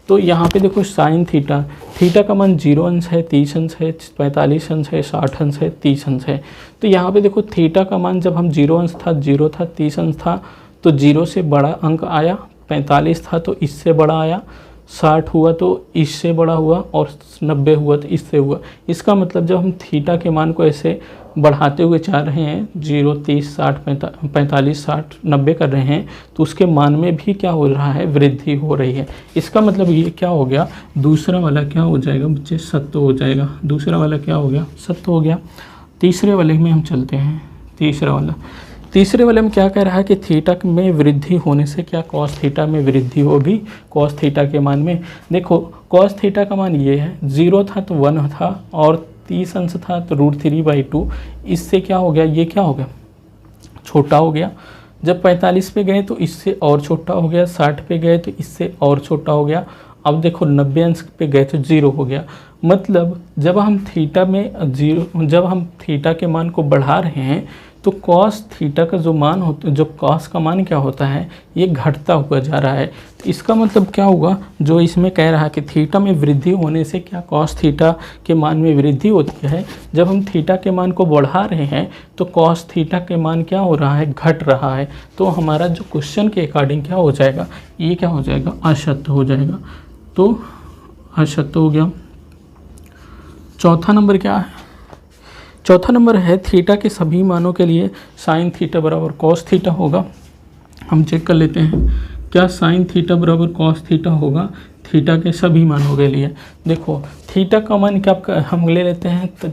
तो यहाँ पे देखो साइन थीटा का मान 0 अंश है, 30 अंश है, 45 अंश है, 60 अंश है, 30 अंश है। तो यहाँ पे देखो थीटा का मान जब हम 0 अंश था, 0 था, 30 अंश था, तो 0 से बड़ा अंक आया, 45 था तो इससे बड़ा आया, 60 हुआ तो इससे बड़ा हुआ, और 90 हुआ तो इससे हुआ। इसका मतलब जब हम थीटा के मान को ऐसे बढ़ाते हुए जा रहे हैं, 0, 30, 60, 45, 60, 90 कर रहे हैं, तो उसके मान में भी क्या हो रहा है, वृद्धि हो रही है। इसका मतलब ये क्या हो गया, दूसरा वाला क्या हो जाएगा बच्चे, सत्य हो जाएगा। दूसरा वाला क्या हो गया, सत्य हो गया। तीसरे वाले में हम चलते हैं। तीसरे वाले में क्या कह रहा है कि थीटा में वृद्धि होने से क्या कॉस थीटा में वृद्धि होगी, कॉस थीटा के मान में। देखो कॉस थीटा का मान ये है, 0 था तो 1 था, और 30 अंश था तो √3/2। इससे क्या हो गया, ये क्या हो गया, छोटा हो गया। जब 45 पे गए तो इससे और छोटा हो गया, 60 पे गए तो इससे और छोटा हो गया। अब देखो 90 अंश पे गए तो 0 हो गया। मतलब जब हम थीटा के मान को बढ़ा रहे हैं तो कॉस थीटा का जो मान होता है, जो कॉस का मान क्या होता है, ये घटता हुआ जा रहा है। तो इसका मतलब क्या होगा, जो इसमें कह रहा है कि थीटा में वृद्धि होने से क्या कॉस थीटा के मान में वृद्धि होती है। जब हम थीटा के मान को बढ़ा रहे हैं तो कॉस थीटा के मान क्या हो रहा है, घट रहा है। तो हमारा जो क्वेश्चन के अकॉर्डिंग क्या हो जाएगा, ये क्या हो जाएगा, असत्य हो जाएगा। तो असत्य हो गया। चौथा नंबर क्या है, चौथा नंबर है थीटा के सभी मानों के लिए साइन थीटा बराबर कॉस थीटा होगा। हम चेक कर लेते हैं क्या साइन थीटा बराबर कॉस थीटा होगा थीटा के सभी मानों के लिए। देखो थीटा का मान क्या हम ले लेते हैं, तो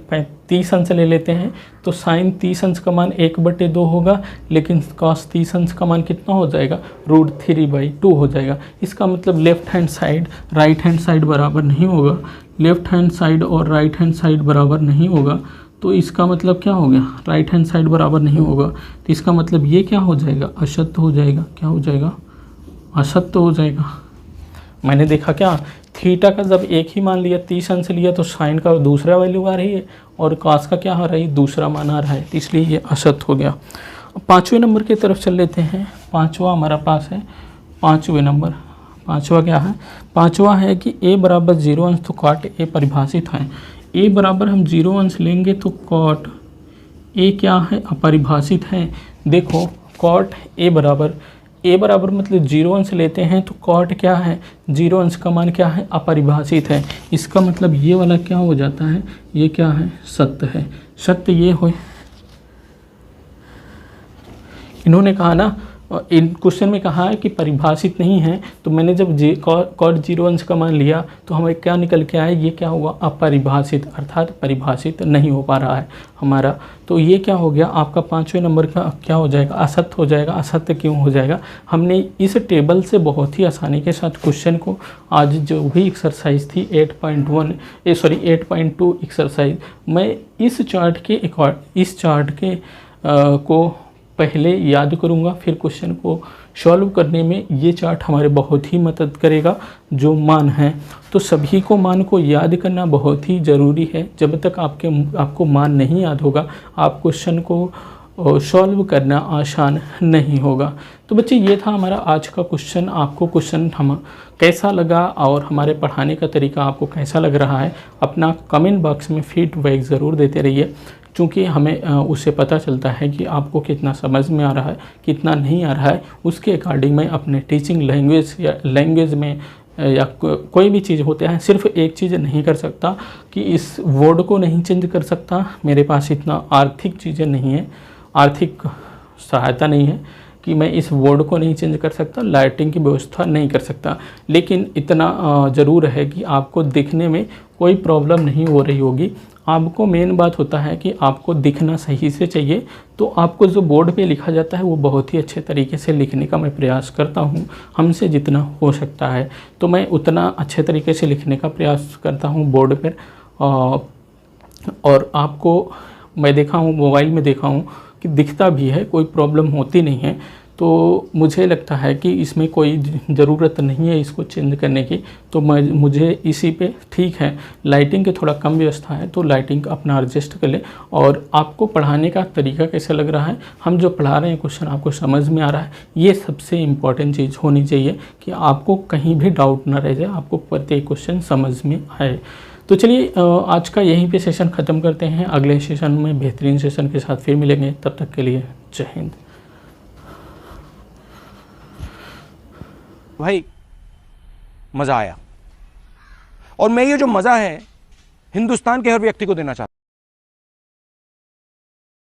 30 अंश ले लेते हैं, तो साइन 30 अंश का मान 1/2 होगा, लेकिन कॉस 30 अंश का मान कितना हो जाएगा, √3/2 हो जाएगा। इसका मतलब left hand side right hand side बराबर नहीं होगा, लेफ्ट हैंड साइड और राइट हैंड साइड बराबर नहीं होगा। तो इसका मतलब क्या हो गया, राइट हैंड साइड बराबर नहीं होगा, तो इसका मतलब ये क्या हो जाएगा, असत्य हो जाएगा। क्या हो जाएगा, असत्य हो जाएगा। मैंने देखा क्या, थीटा का जब एक ही मान लिया, 30 अंश लिया, तो साइन का दूसरा वैल्यू आ रही है और कॉस का क्या आ रहा है, दूसरा मान आ रहा है, इसलिए ये असत्य हो गया। अब 5वें नंबर की तरफ चल लेते हैं। पाँचवा हमारा पास है, 5वें नंबर पांचवा क्या है? पांचवा है कि a बराबर 0 अंश तो कॉट a परिभाषित है। a बराबर हम 0 अंश लेंगे तो कॉट a क्या है? अपरिभाषित है। देखो कॉट a बराबर मतलब 0 अंश लेते हैं तो कॉट क्या है? 0 अंश का मान क्या है? अपरिभाषित है। इसका मतलब ये वाला क्या हो जाता है? ये क्या है? सत्य है। सत्य ये हो, इन्होंने कहा ना, इन क्वेश्चन में कहा है कि परिभाषित नहीं है, तो मैंने जब कॉट 0 अंश का मान लिया तो हमें क्या निकल के आया? ये क्या होगा? अपरिभाषित, अर्थात परिभाषित नहीं हो पा रहा है हमारा। तो ये क्या हो गया? आपका 5वें नंबर का क्या हो जाएगा? असत्य हो जाएगा। असत्य क्यों हो जाएगा? हमने इस टेबल से बहुत ही आसानी के साथ क्वेश्चन को, आज जो भी एक्सरसाइज थी 8.2 एक्सरसाइज, मैं इस चार्ट के को पहले याद करूंगा, फिर क्वेश्चन को सॉल्व करने में ये चार्ट हमारे बहुत ही मदद करेगा। जो मान है तो सभी को मान को याद करना बहुत ही ज़रूरी है। जब तक आपको मान नहीं याद होगा, आप क्वेश्चन को सॉल्व करना आसान नहीं होगा। तो बच्चे ये था हमारा आज का क्वेश्चन। आपको क्वेश्चन हम कैसा लगा और हमारे पढ़ाने का तरीका आपको कैसा लग रहा है, अपना कमेंट बॉक्स में फीडबैक ज़रूर देते रहिए, क्योंकि हमें उससे पता चलता है कि आपको कितना समझ में आ रहा है, कितना नहीं आ रहा है। उसके अकॉर्डिंग मैं अपने टीचिंग लैंग्वेज में या कोई भी चीज़ होते हैं, सिर्फ एक चीज़ नहीं कर सकता कि इस वर्ड को नहीं चेंज कर सकता। मेरे पास इतना आर्थिक चीज़ें नहीं है, आर्थिक सहायता नहीं है कि मैं इस वर्ड को नहीं चेंज कर सकता, लाइटिंग की व्यवस्था नहीं कर सकता। लेकिन इतना ज़रूर है कि आपको दिखने में कोई प्रॉब्लम नहीं हो रही होगी। आपको मेन बात होता है कि आपको दिखना सही से चाहिए। तो आपको जो बोर्ड पे लिखा जाता है वो बहुत ही अच्छे तरीके से लिखने का मैं प्रयास करता हूँ, हमसे जितना हो सकता है। तो मैं उतना अच्छे तरीके से लिखने का प्रयास करता हूँ बोर्ड पर। और आपको मैं देखा हूँ, मोबाइल में देखा हूँ कि दिखता भी है, कोई प्रॉब्लम होती नहीं है। तो मुझे लगता है कि इसमें कोई ज़रूरत नहीं है इसको चेंज करने की। तो मुझे इसी पे ठीक है, लाइटिंग की थोड़ा कम व्यवस्था है तो लाइटिंग अपना एडजस्ट कर ले। और आपको पढ़ाने का तरीका कैसा लग रहा है, हम जो पढ़ा रहे हैं क्वेश्चन आपको समझ में आ रहा है, ये सबसे इम्पॉर्टेंट चीज़ होनी चाहिए कि आपको कहीं भी डाउट ना रह जाए, आपको प्रत्येक क्वेश्चन समझ में आए। तो चलिए आज का यहीं पे सेशन ख़त्म करते हैं। अगले सेशन में बेहतरीन सेशन के साथ फिर मिलेंगे। तब तक के लिए जय हिंद।
भाई मज़ा आया, और मैं ये जो मज़ा है हिंदुस्तान के हर व्यक्ति को देना चाहता हूं।